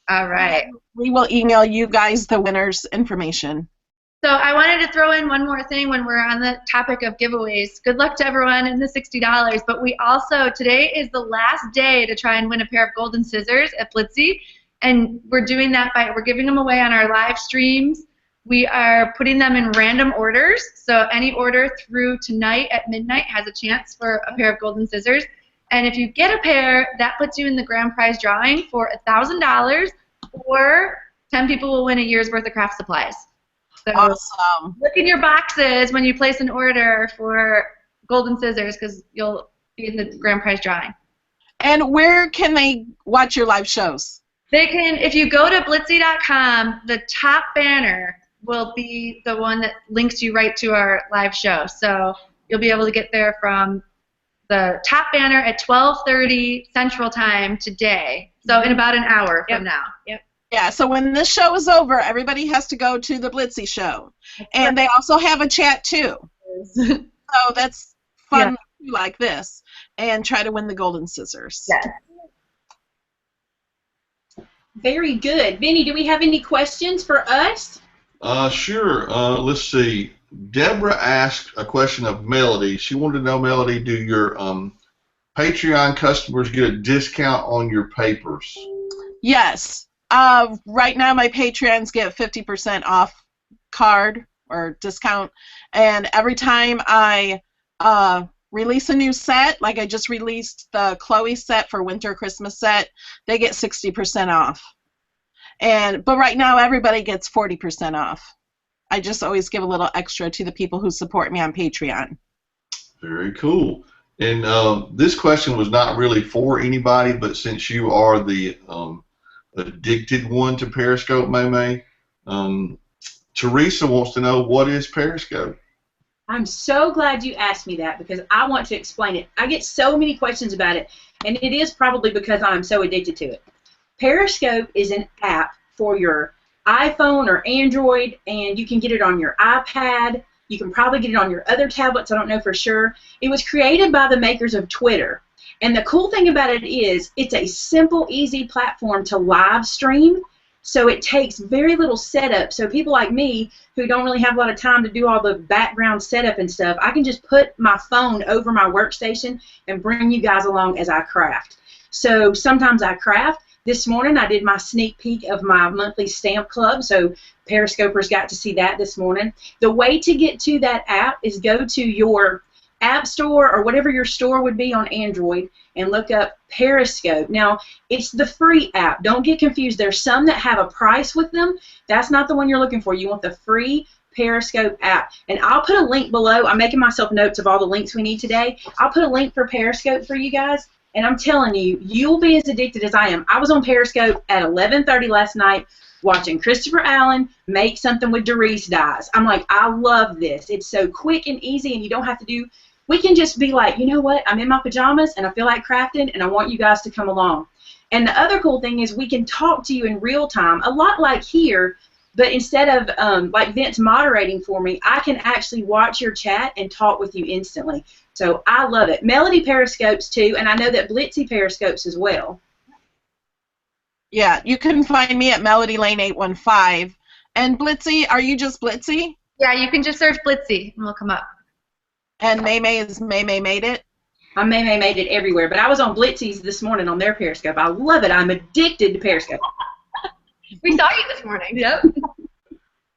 All right. We will email you guys the winner's information. So I wanted to throw in one more thing when we're on the topic of giveaways. Good luck to everyone in the $60. But we also, today is the last day to try and win a pair of golden scissors at Blitsy. And we're doing that we're giving them away on our live streams. We are putting them in random orders. So any order through tonight at midnight has a chance for a pair of golden scissors. And if you get a pair, that puts you in the grand prize drawing for $1,000, or 10 people will win a year's worth of craft supplies. So Awesome. look in your boxes when you place an order for golden scissors because you'll be in the grand prize drawing. And where can they watch your live shows? They can, if you go to blitsy.com, the top banner will be the one that links you right to our live show. So you'll be able to get there from the top banner at 12:30 Central Time today. So in about an hour from now. Yep. Yeah, so when this show is over, everybody has to go to the Blitsy show. And they also have a chat, too. So that's fun like this. And try to win the golden scissors. Yes. Very good. Vinny, do we have any questions for us? Sure. Let's see. Deborah asked a question of Melody. She wanted to know, Melody, do your Patreon customers get a discount on your papers? Yes. Right now, my Patreons get 50% off card or discount. And every time I release a new set, like I just released the Chloe set for Winter Christmas set, they get 60% off. But right now, everybody gets 40% off. I just always give a little extra to the people who support me on Patreon. Very cool. And this question was not really for anybody, but since you are the addicted one to Periscope, Maymay, Teresa wants to know, what is Periscope? I'm so glad you asked me that because I want to explain it. I get so many questions about it, and it is probably because I'm so addicted to it. Periscope is an app for your iPhone or Android, and you can get it on your iPad. You can probably get it on your other tablets. I don't know for sure. It was created by the makers of Twitter. And the cool thing about it is it's a simple, easy platform to live stream. So it takes very little setup. So people like me who don't really have a lot of time to do all the background setup and stuff, I can just put my phone over my workstation and bring you guys along as I craft. So sometimes I craft. This morning I did my sneak peek of my monthly stamp club, so Periscopers got to see that this morning. The way to get to that app is go to your App Store or whatever your store would be on Android and look up Periscope. Now, it's the free app. Don't get confused. There's some that have a price with them. That's not the one you're looking for. You want the free Periscope app. And I'll put a link below. I'm making myself notes of all the links we need today. I'll put a link for Periscope for you guys. And I'm telling you, you'll be as addicted as I am. I was on Periscope at 11:30 last night watching Christopher Allen make something with Doris dyes. I'm like, I love this. It's so quick and easy, and you don't have to do, we can just be like, you know what, I'm in my pajamas, and I feel like crafting, and I want you guys to come along. And the other cool thing is we can talk to you in real time, a lot like here, but instead of like Vince moderating for me, I can actually watch your chat and talk with you instantly. So I love it. Melody periscopes too, and I know that Blitsy periscopes as well. Yeah, you can find me at Melody Lane 815. And Blitsy, are you just Blitsy? Yeah, you can just search Blitsy and we'll come up. And Maymay is Maymay Made It? I'm Maymay Made It everywhere, but I was on Blitzy's this morning on their Periscope. I love it. I'm addicted to Periscope. We saw you this morning. Yep.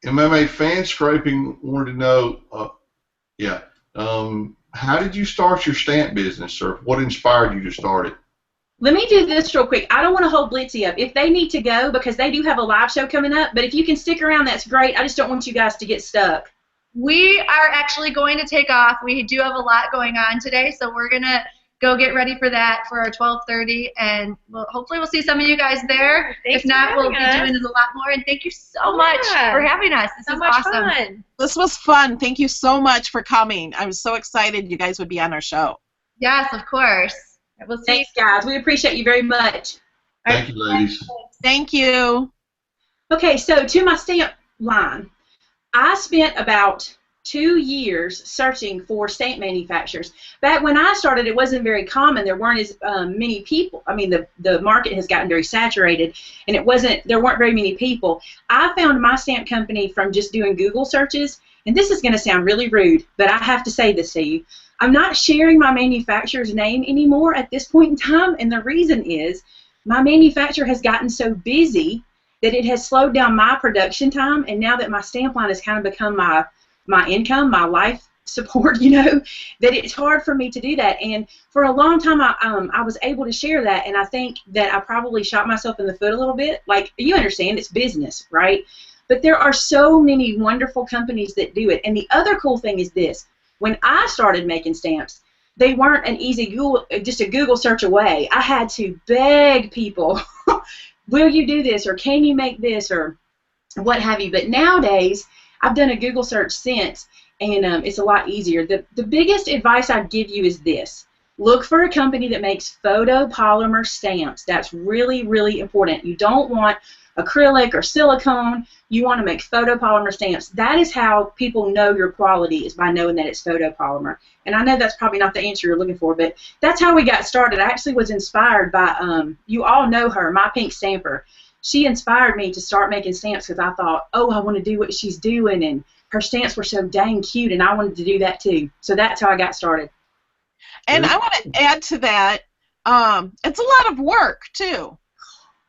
And Maymay, fan scraping wanted to know, how did you start your stamp business, or what inspired you to start it? Let me do this real quick. I don't want to hold Blitsy up. If they need to go, because they do have a live show coming up, but if you can stick around, that's great. I just don't want you guys to get stuck. We are actually going to take off. We do have a lot going on today, so we're going to go get ready for that for our 12:30, and hopefully we'll see some of you guys there. Thanks if not, we'll be us. doing it a lot more, and thank you so much for having us. This is awesome. Fun. This was fun. Thank you so much for coming. I was so excited you guys would be on our show. Yes, of course. We'll see. Thanks, guys. We appreciate you very much. Thank you, ladies. Thank you. Okay, so to my stamp line, I spent about 2 years searching for stamp manufacturers. Back when I started, it wasn't very common. There weren't as many people. I mean, the market has gotten very saturated, and there weren't very many people. I found my stamp company from just doing Google searches, and this is going to sound really rude, but I have to say this to you. I'm not sharing my manufacturer's name anymore at this point in time, and the reason is my manufacturer has gotten so busy that it has slowed down my production time, and now that my stamp line has kind of become my income, my life support, you know, that it's hard for me to do that. And for a long time, I was able to share that, and I think that I probably shot myself in the foot a little bit. Like, you understand, it's business, right? But there are so many wonderful companies that do it. And the other cool thing is this. When I started making stamps, they weren't an easy Google, just a Google search away. I had to beg people, will you do this, or can you make this, or what have you. But nowadays, I've done a Google search since, and it's a lot easier. The biggest advice I'd give you is this. Look for a company that makes photopolymer stamps. That's really, really important. You don't want acrylic or silicone. You want to make photopolymer stamps. That is how people know your quality, is by knowing that it's photopolymer. And I know that's probably not the answer you're looking for, but that's how we got started. I actually was inspired by, you all know her, My Pink Stamper. She inspired me to start making stamps because I thought, oh, I want to do what she's doing, and her stamps were so dang cute, and I wanted to do that too. So that's how I got started. And I want to add to that, it's a lot of work too.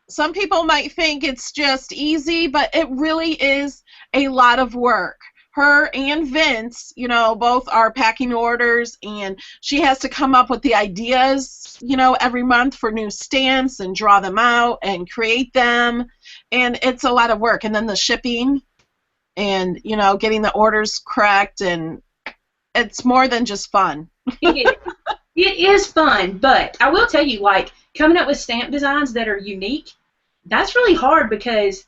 Some people might think it's just easy, but it really is a lot of work. Her and Vince, you know, both are packing orders, and she has to come up with the ideas, you know, every month for new stamps and draw them out and create them. And it's a lot of work. And then the shipping and, you know, getting the orders correct, and it's more than just fun. It is fun, but I will tell you, like, coming up with stamp designs that are unique, that's really hard because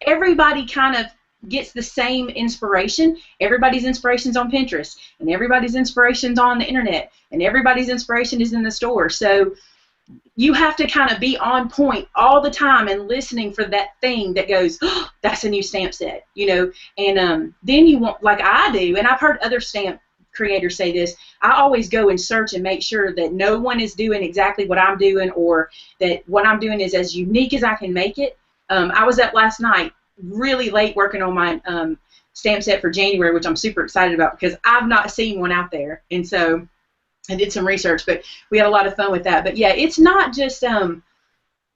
everybody kind of gets the same inspiration. Everybody's inspiration's on Pinterest, and everybody's inspiration's on the internet, and everybody's inspiration is in the store. So you have to kind of be on point all the time and listening for that thing that goes, oh, that's a new stamp set, you know. And then you want, like I do, and I've heard other stamp creators say this, I always go and search and make sure that no one is doing exactly what I'm doing, or that what I'm doing is as unique as I can make it. I was up last night really late working on my stamp set for January, which I'm super excited about because I've not seen one out there. And so I did some research, but we had a lot of fun with that. But yeah, it's not just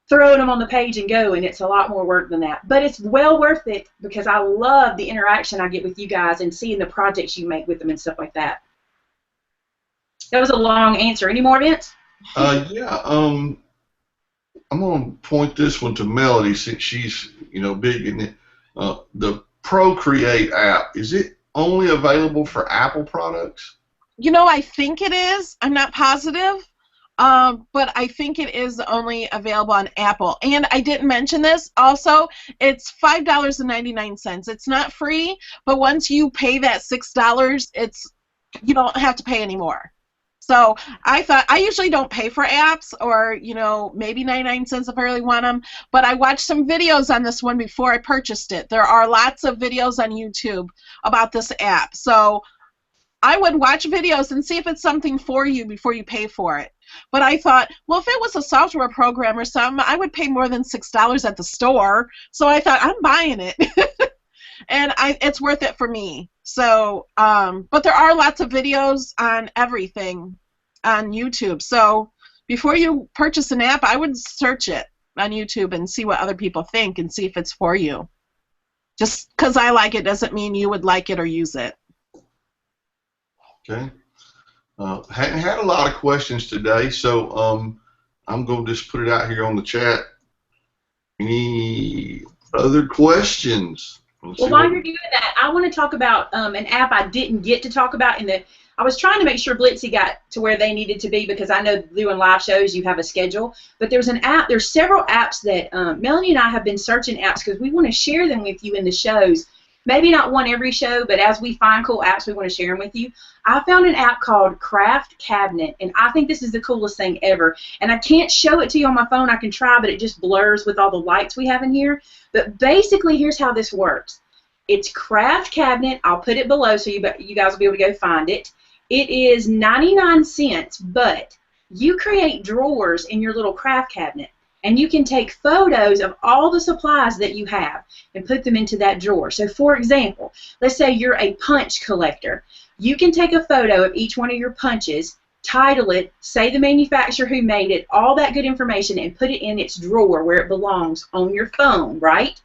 throwing them on the page and going. It's a lot more work than that. But it's well worth it because I love the interaction I get with you guys and seeing the projects you make with them and stuff like that. That was a long answer. Any more, Vince? Yeah. I'm going to point this one to Melody since she's, you know, big in it. The ProCreate app, is it only available for Apple products? You know, I think it is. I'm not positive. But I think it is only available on Apple. And I didn't mention this. Also, it's $5.99. It's not free, but once you pay that $6, you don't have to pay anymore. So I thought, I usually don't pay for apps, or, you know, maybe 99 cents if I really want them, but I watched some videos on this one before I purchased it. There are lots of videos on YouTube about this app. So I would watch videos and see if it's something for you before you pay for it. But I thought, well, if it was a software program or something, I would pay more than $6 at the store. So I thought, I'm buying it. And it's worth it for me. So, but there are lots of videos on everything on YouTube. So before you purchase an app, I would search it on YouTube and see what other people think and see if it's for you. Just because I like it doesn't mean you would like it or use it. Okay. Hadn't had a lot of questions today, so I'm going to just put it out here on the chat. Any other questions? Well, while you're doing that, I want to talk about an app I didn't get to talk about. I was trying to make sure Blitsy got to where they needed to be because I know doing live shows you have a schedule. But there's several apps that Melanie and I have been searching apps because we want to share them with you in the shows. Maybe not one every show, but as we find cool apps, we want to share them with you. I found an app called Craft Cabinet, and I think this is the coolest thing ever. And I can't show it to you on my phone. I can try, but it just blurs with all the lights we have in here. But basically, here's how this works. It's Craft Cabinet. I'll put it below so you guys will be able to go find it. It is 99 cents, but you create drawers in your little craft cabinet. And you can take photos of all the supplies that you have and put them into that drawer. So, for example, let's say you're a punch collector. You can take a photo of each one of your punches, title it, say the manufacturer who made it, all that good information, and put it in its drawer where it belongs on your phone, right?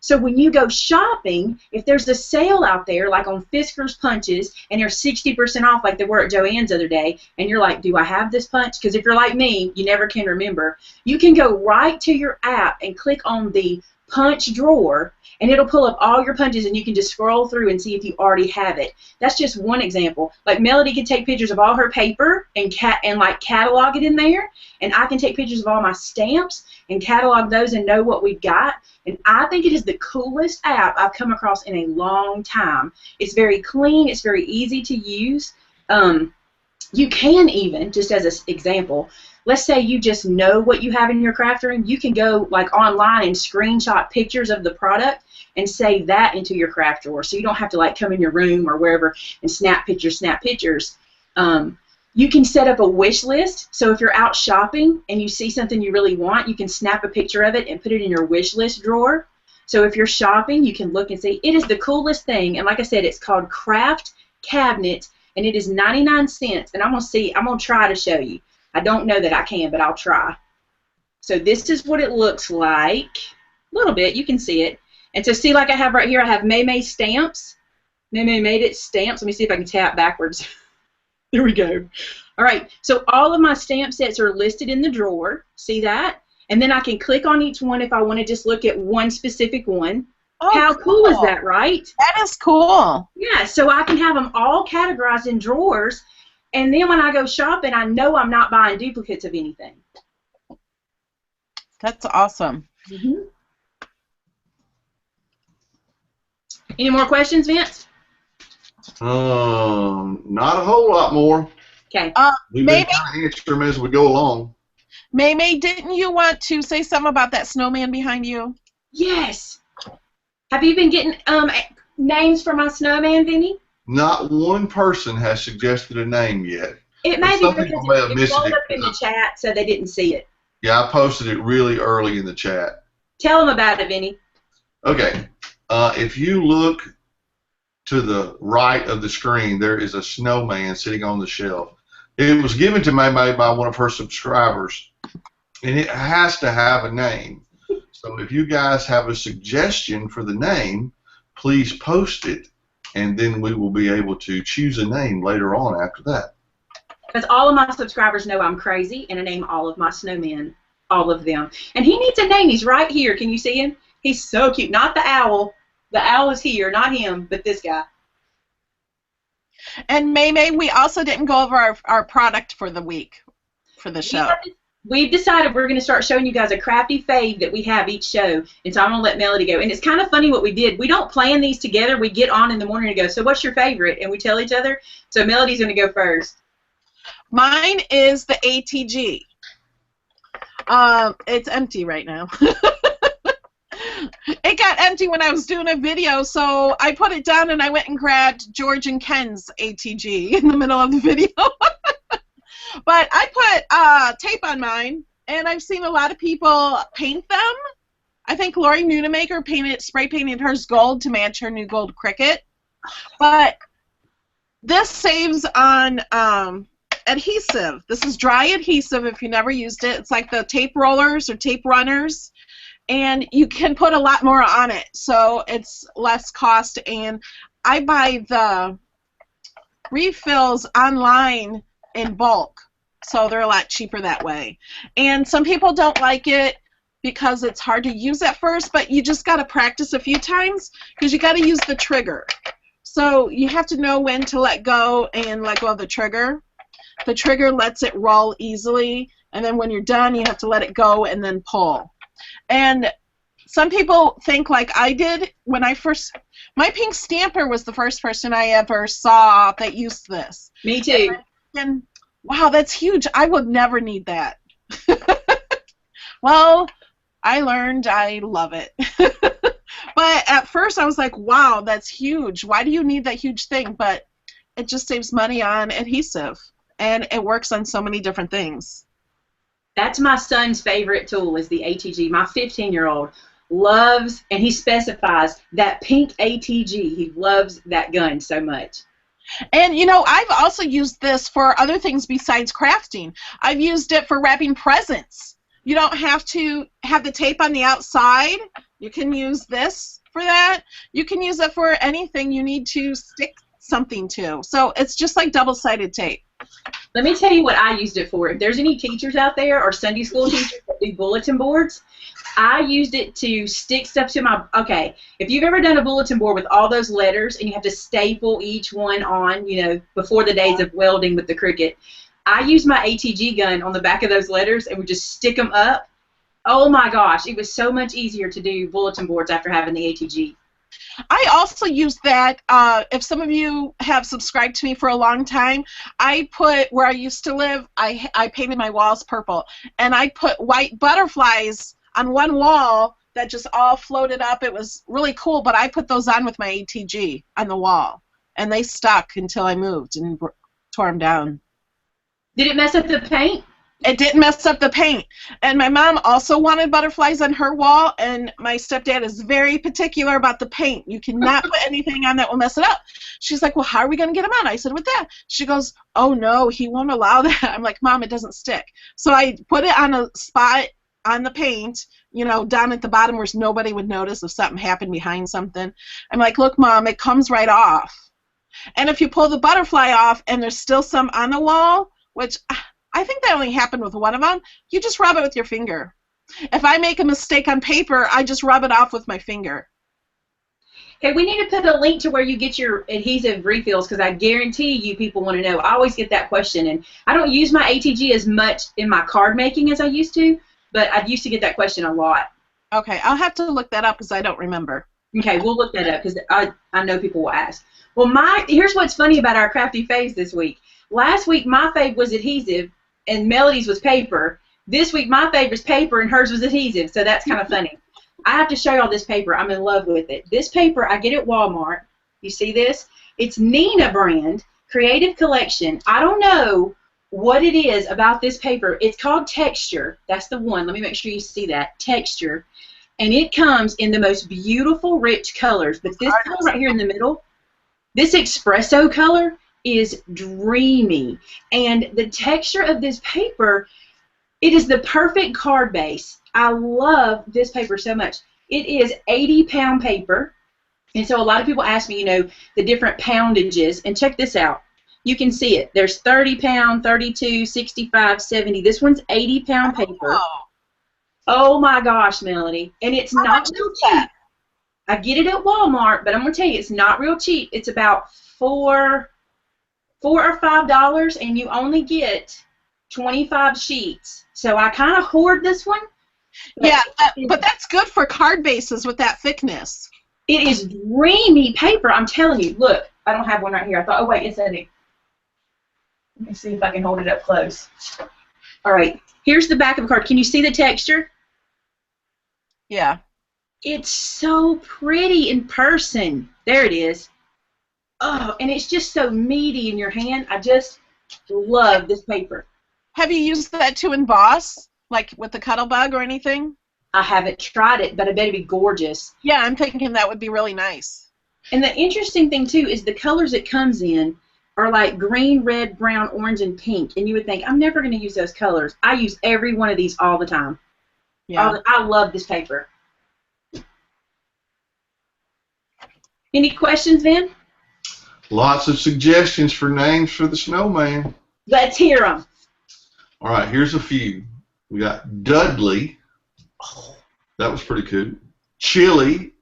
So when you go shopping, if there's a sale out there, like on Fisker's punches, and they're 60% off like they were at Joann's the other day, and you're like, do I have this punch? Because if you're like me, you never can remember. You can go right to your app and click on the punch drawer, and it'll pull up all your punches, and you can just scroll through and see if you already have it. That's just one example. Like Melody can take pictures of all her paper and like catalog it in there, and I can take pictures of all my stamps and catalog those and know what we've got. And I think it is the coolest app I've come across in a long time. It's very clean. It's very easy to use. You can even, just as an example, let's say you just know what you have in your craft room, you can go like online and screenshot pictures of the product and save that into your craft drawer. So you don't have to like come in your room or wherever and snap pictures. You can set up a wish list. So if you're out shopping and you see something you really want, you can snap a picture of it and put it in your wish list drawer. So if you're shopping, you can look and see. It is the coolest thing. And like I said, it's called Craft Cabinet, and it is 99 cents. And I'm going to try to show you. I don't know that I can, but I'll try. So this is what it looks like. A little bit, you can see it. And so see, like I have right here, I have Maymay stamps. Maymay Made It stamps. Let me see if I can tap backwards. There we go. All right, so all of my stamp sets are listed in the drawer. See that? And then I can click on each one if I want to just look at one specific one. Oh, how cool is that, right? That is cool. Yeah, so I can have them all categorized in drawers, and then when I go shopping, I know I'm not buying duplicates of anything. That's awesome. Mm-hmm. Any more questions, Vince? Not a whole lot more. Okay. We've been trying to answer them as we go along. Maymay, didn't you want to say something about that snowman behind you? Yes. Have you been getting names for my snowman, Vinny? Not one person has suggested a name yet. It may be because it's rolled up in the chat, so they didn't see it. Yeah, I posted it really early in the chat. Tell them about it, Vinny. Okay. If you look to the right of the screen, there is a snowman sitting on the shelf. It was given to Maymay by one of her subscribers, and it has to have a name. So if you guys have a suggestion for the name, please post it, and then we will be able to choose a name later on after that. Because all of my subscribers know I'm crazy, and I name all of my snowmen, all of them. And he needs a name. He's right here. Can you see him? He's so cute. Not the owl. The owl is here, not him, but this guy. And Maymay, we also didn't go over our product for the week, for the show. We've decided we're going to start showing you guys a crafty fave that we have each show, and so I'm going to let Melody go. And it's kind of funny what we did. We don't plan these together. We get on in the morning and go, so what's your favorite? And we tell each other. So Melody's going to go first. Mine is the ATG. It's empty right now. It got empty when I was doing a video, so I put it down and I went and grabbed George and Ken's ATG in the middle of the video. But I put tape on mine, and I've seen a lot of people paint them. I think Lori Nunemaker spray painted hers gold to match her new gold Cricut. But this saves on adhesive. This is dry adhesive if you never used it. It's like the tape rollers or tape runners. And you can put a lot more on it, so it's less cost. And I buy the refills online in bulk, so they're a lot cheaper that way. And some people don't like it because it's hard to use at first, but you just got to practice a few times because you got to use the trigger. So you have to know when to let go and let go of the trigger. The trigger lets it roll easily, and then when you're done, you have to let it go and then pull. And some people think like I did when my pink stamper was the first person I ever saw that used this. Me too. And wow, that's huge. I would never need that. Well, I learned I love it. But at first I was like, wow, that's huge. Why do you need that huge thing? But it just saves money on adhesive, and it works on so many different things. That's my son's favorite tool is the ATG. My 15-year-old loves, and he specifies, that pink ATG. He loves that gun so much. And, you know, I've also used this for other things besides crafting. I've used it for wrapping presents. You don't have to have the tape on the outside. You can use this for that. You can use it for anything you need to stick something to. So it's just like double-sided tape. Let me tell you what I used it for. If there's any teachers out there or Sunday school teachers that do bulletin boards, I used it to stick stuff to my, okay, if you've ever done a bulletin board with all those letters and you have to staple each one on, you know, before the days of welding with the Cricut, I used my ATG gun on the back of those letters and would just stick them up. Oh my gosh, it was so much easier to do bulletin boards after having the ATG. I also use that, if some of you have subscribed to me for a long time, I put, where I used to live, I painted my walls purple, and I put white butterflies on one wall that just all floated up. It was really cool, but I put those on with my ATG on the wall, and they stuck until I moved and tore them down. Did it mess up the paint? It didn't mess up the paint. And my mom also wanted butterflies on her wall, and my stepdad is very particular about the paint. You cannot put anything on that will mess it up. She's like, well, how are we going to get them on? I said, with that. She goes, oh, no, he won't allow that. I'm like, Mom, it doesn't stick. So I put it on a spot on the paint, you know, down at the bottom where nobody would notice if something happened behind something. I'm like, look, Mom, it comes right off. And if you pull the butterfly off and there's still some on the wall, which I think that only happened with one of them, you just rub it with your finger. If I make a mistake on paper, I just rub it off with my finger. Okay, we need to put a link to where you get your adhesive refills, because I guarantee you people want to know. I always get that question, and I don't use my ATG as much in my card making as I used to, but I used to get that question a lot. Okay, I'll have to look that up because I don't remember. Okay, we'll look that up because I know people will ask. Well, here's what's funny about our crafty faves this week. Last week, my fave was adhesive, and Melody's was paper. This week, my favorite's paper, and hers was adhesive, so that's kind of funny. I have to show y'all this paper. I'm in love with it. This paper I get at Walmart. You see this? It's Nina brand, Creative Collection. I don't know what it is about this paper. It's called Texture. That's the one. Let me make sure you see that. Texture. And it comes in the most beautiful, rich colors. But this color right here in the middle, this espresso color, is dreamy, and the texture of this paper, it is the perfect card base. I love this paper so much. It is 80-pound paper, and so a lot of people ask me, you know, the different poundages, and check this out. You can see it. There's 30-pound, 32, 65, 70. This one's 80-pound paper. Oh my gosh, Melody, and it's not real cheap. I get it at Walmart, but I'm gonna tell you, it's not real cheap. It's about $4 or $5, and you only get 25 sheets. So I kind of hoard this one. Yeah, but that's good for card bases with that thickness. It is dreamy paper, I'm telling you. Look, I don't have one right here. I thought, oh wait, it's in it. Let me see if I can hold it up close. All right, here's the back of the card. Can you see the texture? Yeah. It's so pretty in person. There it is. Oh, and it's just so meaty in your hand. I just love this paper. Have you used that to emboss, like with the Cuttlebug or anything? I haven't tried it, but I bet it'd be gorgeous. Yeah, I'm thinking that would be really nice. And the interesting thing, too, is the colors it comes in are like green, red, brown, orange, and pink. And you would think, I'm never going to use those colors. I use every one of these all the time. Yeah. I love this paper. Any questions, Vin? Lots of suggestions for names for the snowman. Let's hear them. All right, here's a few. We got Dudley. Oh, that was pretty cool. Chilly,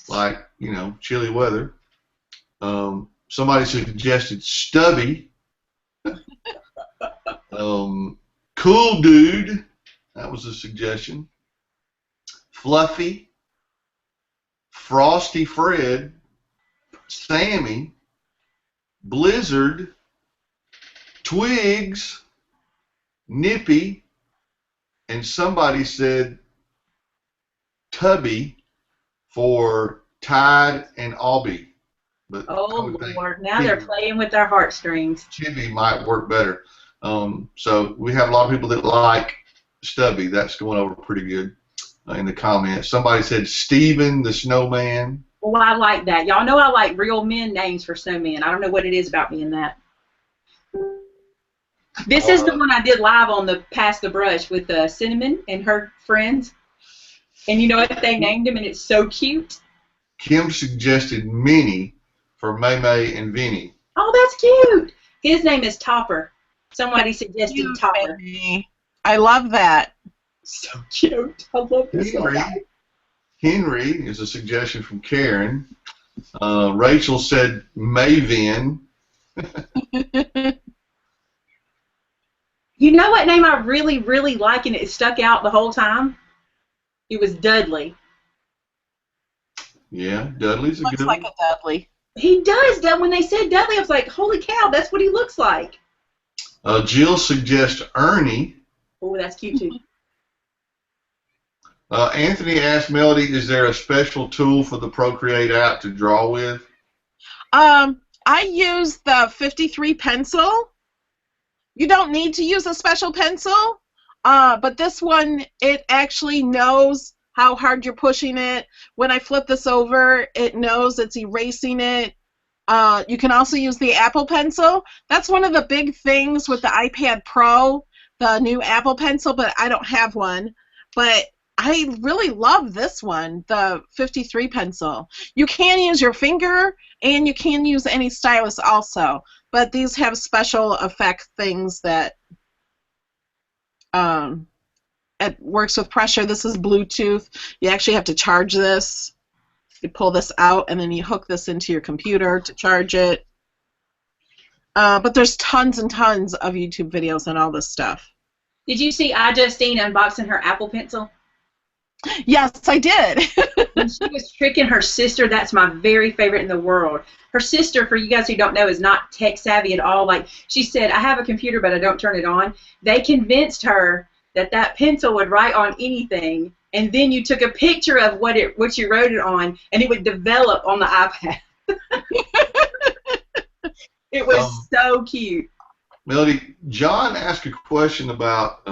like, you know, chilly weather. Somebody suggested Stubby. Cool Dude. That was a suggestion. Fluffy. Frosty Fred. Sammy, Blizzard, Twigs, Nippy, and somebody said Tubby for Tide and Albie. But oh, Lord, now they're playing with our heartstrings. Chibi might work better. So we have a lot of people that like Stubby. That's going over pretty good in the comments. Somebody said Steven the Snowman. Well, I like that. Y'all know I like real men names for snowmen. I don't know what it is about me in that. This is the one I did live on the Pass the Brush with Cinnamon and her friends. And you know what? They named him, and it's so cute. Kim suggested Minnie for Maymay and Vinny. Oh, that's cute. His name is Topper. Somebody suggested Topper. Baby. I love that. So cute. I love this one. Henry is a suggestion from Karen. Rachel said Maven. You know what name I really, really like, and it stuck out the whole time? It was Dudley. Yeah, Dudley's a Looks good like one. a Dudley. He does. When they said Dudley, I was like, holy cow, that's what he looks like. Jill suggests Ernie. Oh, that's cute too. Anthony asked Melody, is there a special tool for the ProCreate app to draw with? I use the 53 pencil. You don't need to use a special pencil, but this one, it actually knows how hard you're pushing it. When I flip this over, it knows it's erasing it. You can also use the Apple Pencil. That's one of the big things with the iPad Pro, the new Apple Pencil, but I don't have one. But I really love this one, the 53 pencil. You can use your finger, and you can use any stylus also. But these have special effect things that it works with pressure. This is Bluetooth. You actually have to charge this. You pull this out, and then you hook this into your computer to charge it. But there's tons and tons of YouTube videos on all this stuff. Did you see iJustine unboxing her Apple Pencil? Yes, I did. When she was tricking her sister, that's my very favorite in the world. Her sister, for you guys who don't know, is not tech savvy at all. Like she said, I have a computer, but I don't turn it on. They convinced her that that pencil would write on anything, and then you took a picture of what you wrote it on, and it would develop on the iPad. It was so cute. Melody, John asked a question about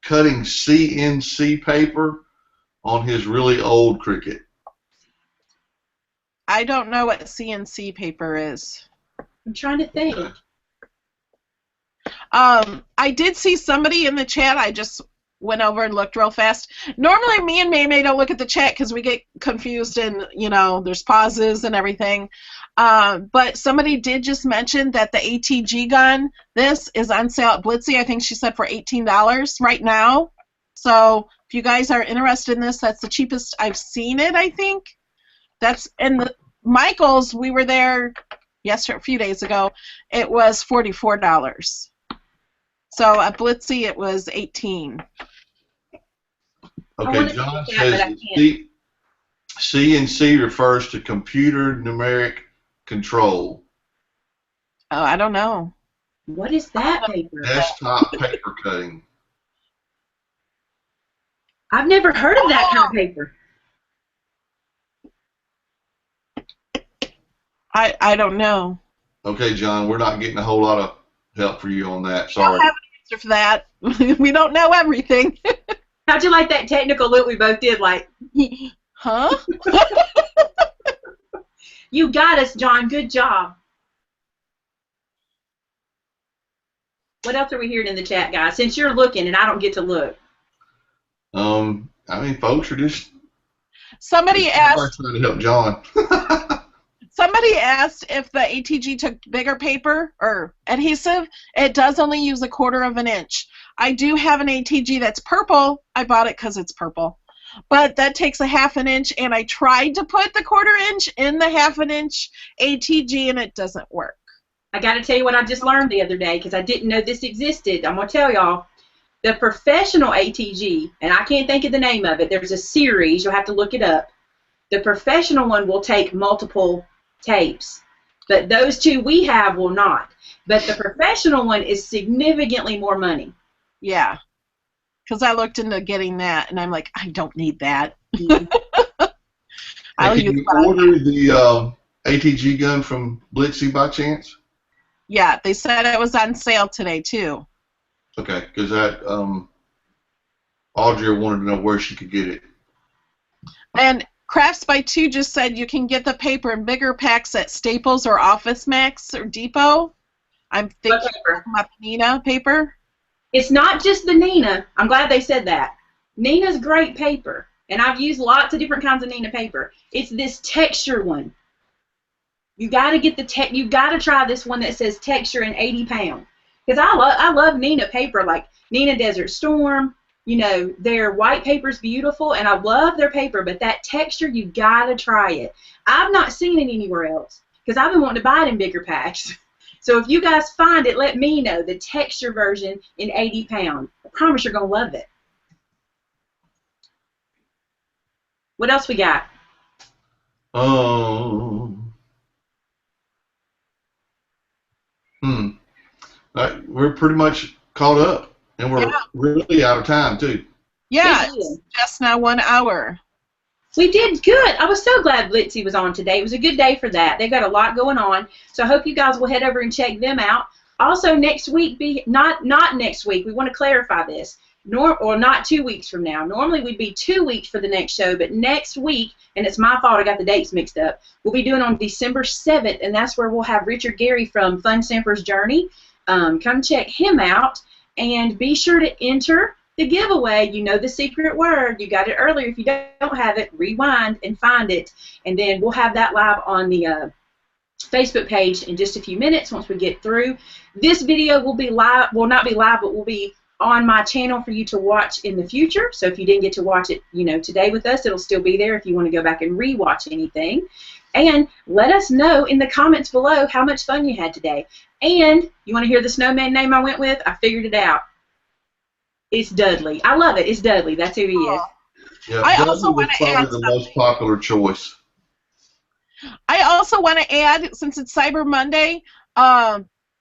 cutting CNC paper on his really old Cricut. I don't know what CNC paper is. I'm trying to think. I did see somebody in the chat. I just went over and looked real fast. Normally, me and Maymay don't look at the chat because we get confused and, you know, there's pauses and everything. But somebody did just mention that the ATG gun, this is on sale at Blitsy. I think she said for $18 right now. So if you guys are interested in this, that's the cheapest I've seen it, I think. That's in the Michael's. We were there a few days ago. It was $44. So at Blitsy, it was $18. Okay, John says CNC refers to computer numeric control. Oh, I don't know. What is that paper? Desktop paper cutting. I've never heard of that kind of paper. I don't know. Okay, John, we're not getting a whole lot of help for you on that. Sorry. I don't have an answer for that. We don't know everything. How'd you like that technical look we both did? Like, huh? You got us, John. Good job. What else are we hearing in the chat, guys? Since you're looking and I don't get to look. I mean, folks are just. Somebody asked. Trying to help John. Somebody asked if the ATG took bigger paper or adhesive. It does only use 1/4 of an inch. I do have an ATG that's purple. I bought it because it's purple. But that takes 1/2 an inch, and I tried to put the 1/4 inch in the 1/2 an inch ATG, and it doesn't work. I got to tell you what I just learned the other day because I didn't know this existed. I'm going to tell y'all. The professional ATG, and I can't think of the name of it, there's a series. You'll have to look it up. The professional one will take multiple tapes, but those two we have will not. But the professional one is significantly more money. Yeah, because I looked into getting that, and I'm like, I don't need that. Can you order the ATG gun from Blitsy by chance? Yeah, they said it was on sale today, too. Okay, because that Audrey wanted to know where she could get it. And Crafts by 2 just said you can get the paper in bigger packs at Staples or Office Max or Depot. I'm thinking about the Nina paper. It's not just the Nina. I'm glad they said that. Nina's great paper, and I've used lots of different kinds of Nina paper. It's this texture one. You got to get you got to try this one that says texture in 80 pound. Because I love Nina paper, like Nina Desert Storm, You know, their white paper's beautiful, and I love their paper, but that texture, you gotta try it. I've not seen it anywhere else because I've been wanting to buy it in bigger packs. So if you guys find it, let me know. The texture version in 80 pound. I promise you're gonna love it. What else we got? We're pretty much caught up, and we're really out of time too. Yeah, it's just now 1 hour. We did good. I was so glad Blitsy was on today. It was a good day for that. They've got a lot going on, so I hope you guys will head over and check them out. Also, next week, not next week. We want to clarify this. Or not 2 weeks from now. Normally we'd be 2 weeks for the next show, but next week, and it's my fault I got the dates mixed up, we'll be doing on December 7th, and that's where we'll have Richard Gary from Fun Samper's Journey. Come check him out, and be sure to enter the giveaway. You know the secret word. You got it earlier. If you don't have it, rewind and find it, and then we'll have that live on the Facebook page in just a few minutes once we get through. This video will be live, will not be live, but will be on my channel for you to watch in the future. So if you didn't get to watch it, you know, today with us, it'll still be there if you want to go back and re-watch anything. And let us know in the comments below how much fun you had today. And you want to hear the snowman name I went with? I figured it out. It's Dudley. I love it. It's Dudley. That's who he is. Yeah, I Dudley also want was to add probably the most popular choice. I also want to add, since it's Cyber Monday,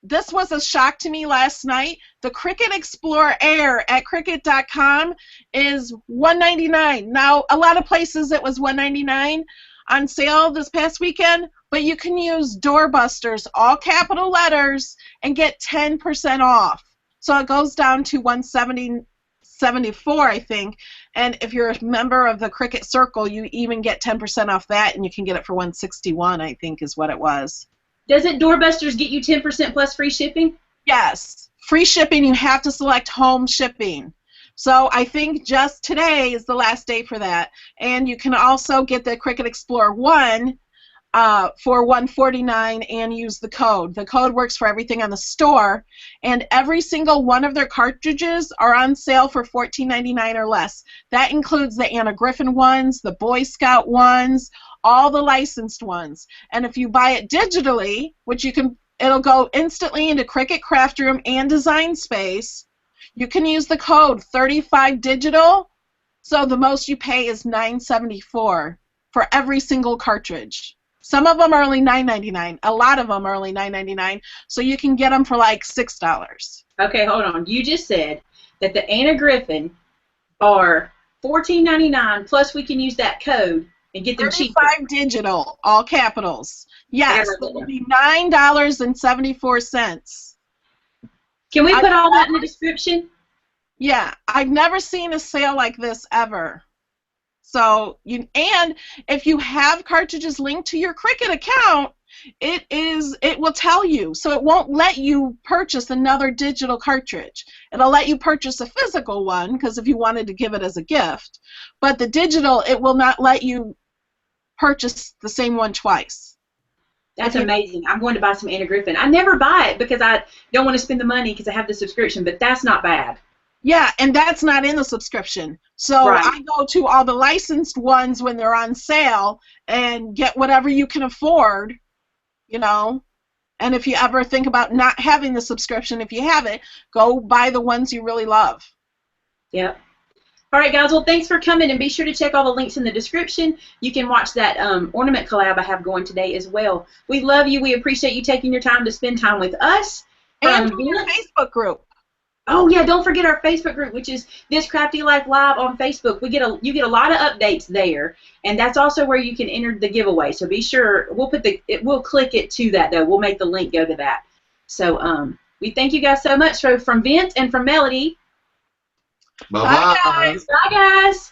this was a shock to me last night. The Cricut Explorer Air at Cricut.com is $199. Now, a lot of places it was $199 on sale this past weekend, but you can use Doorbusters, all capital letters, and get 10% off. So it goes down to $174, I think. And if you're a member of the Cricut Circle, you even get 10% off that, and you can get it for $161, I think is what it was. Doesn't Doorbusters get you 10% plus free shipping? Yes. Free shipping, you have to select home shipping. So I think just today is the last day for that. And you can also get the Cricut Explorer 1 for $149 and use the code. The code works for everything on the store. And every single one of their cartridges are on sale for $14.99 or less. That includes the Anna Griffin ones, the Boy Scout ones, all the licensed ones. And if you buy it digitally, which you can, it'll go instantly into Cricut Craft Room and Design Space. You can use the code 35digital, so the most you pay is $9.74 for every single cartridge. Some of them are only $9.99. A lot of them are only $9.99, so you can get them for like $6. Okay, hold on. You just said that the Anna Griffin are $14.99, plus we can use that code and get them cheaper. 35digital, all capitals. Yes, it will be $9.74. Can we put all that in the description? Yeah, I've never seen a sale like this ever. So and if you have cartridges linked to your Cricut account, it will tell you. So it won't let you purchase another digital cartridge. It'll let you purchase a physical one, because if you wanted to give it as a gift. But the digital, it will not let you purchase the same one twice. That's amazing. I'm going to buy some Anna Griffin. I never buy it because I don't want to spend the money because I have the subscription, but that's not bad. Yeah, and that's not in the subscription. So right. I go to all the licensed ones when they're on sale and get whatever you can afford, you know. And if you ever think about not having the subscription, if you have it, go buy the ones you really love. Yep. All right, guys. Well, thanks for coming, and be sure to check all the links in the description. You can watch that ornament collab I have going today as well. We love you. We appreciate you taking your time to spend time with us. And your Facebook group. Oh yeah, don't forget our Facebook group, which is This Crafty Life Live on Facebook. You get a lot of updates there, and that's also where you can enter the giveaway. So be sure we'll click it to that though. We'll make the link go to that. So we thank you guys so much. So from Vince and from Melody. Bye-bye. Bye, guys. Bye, guys.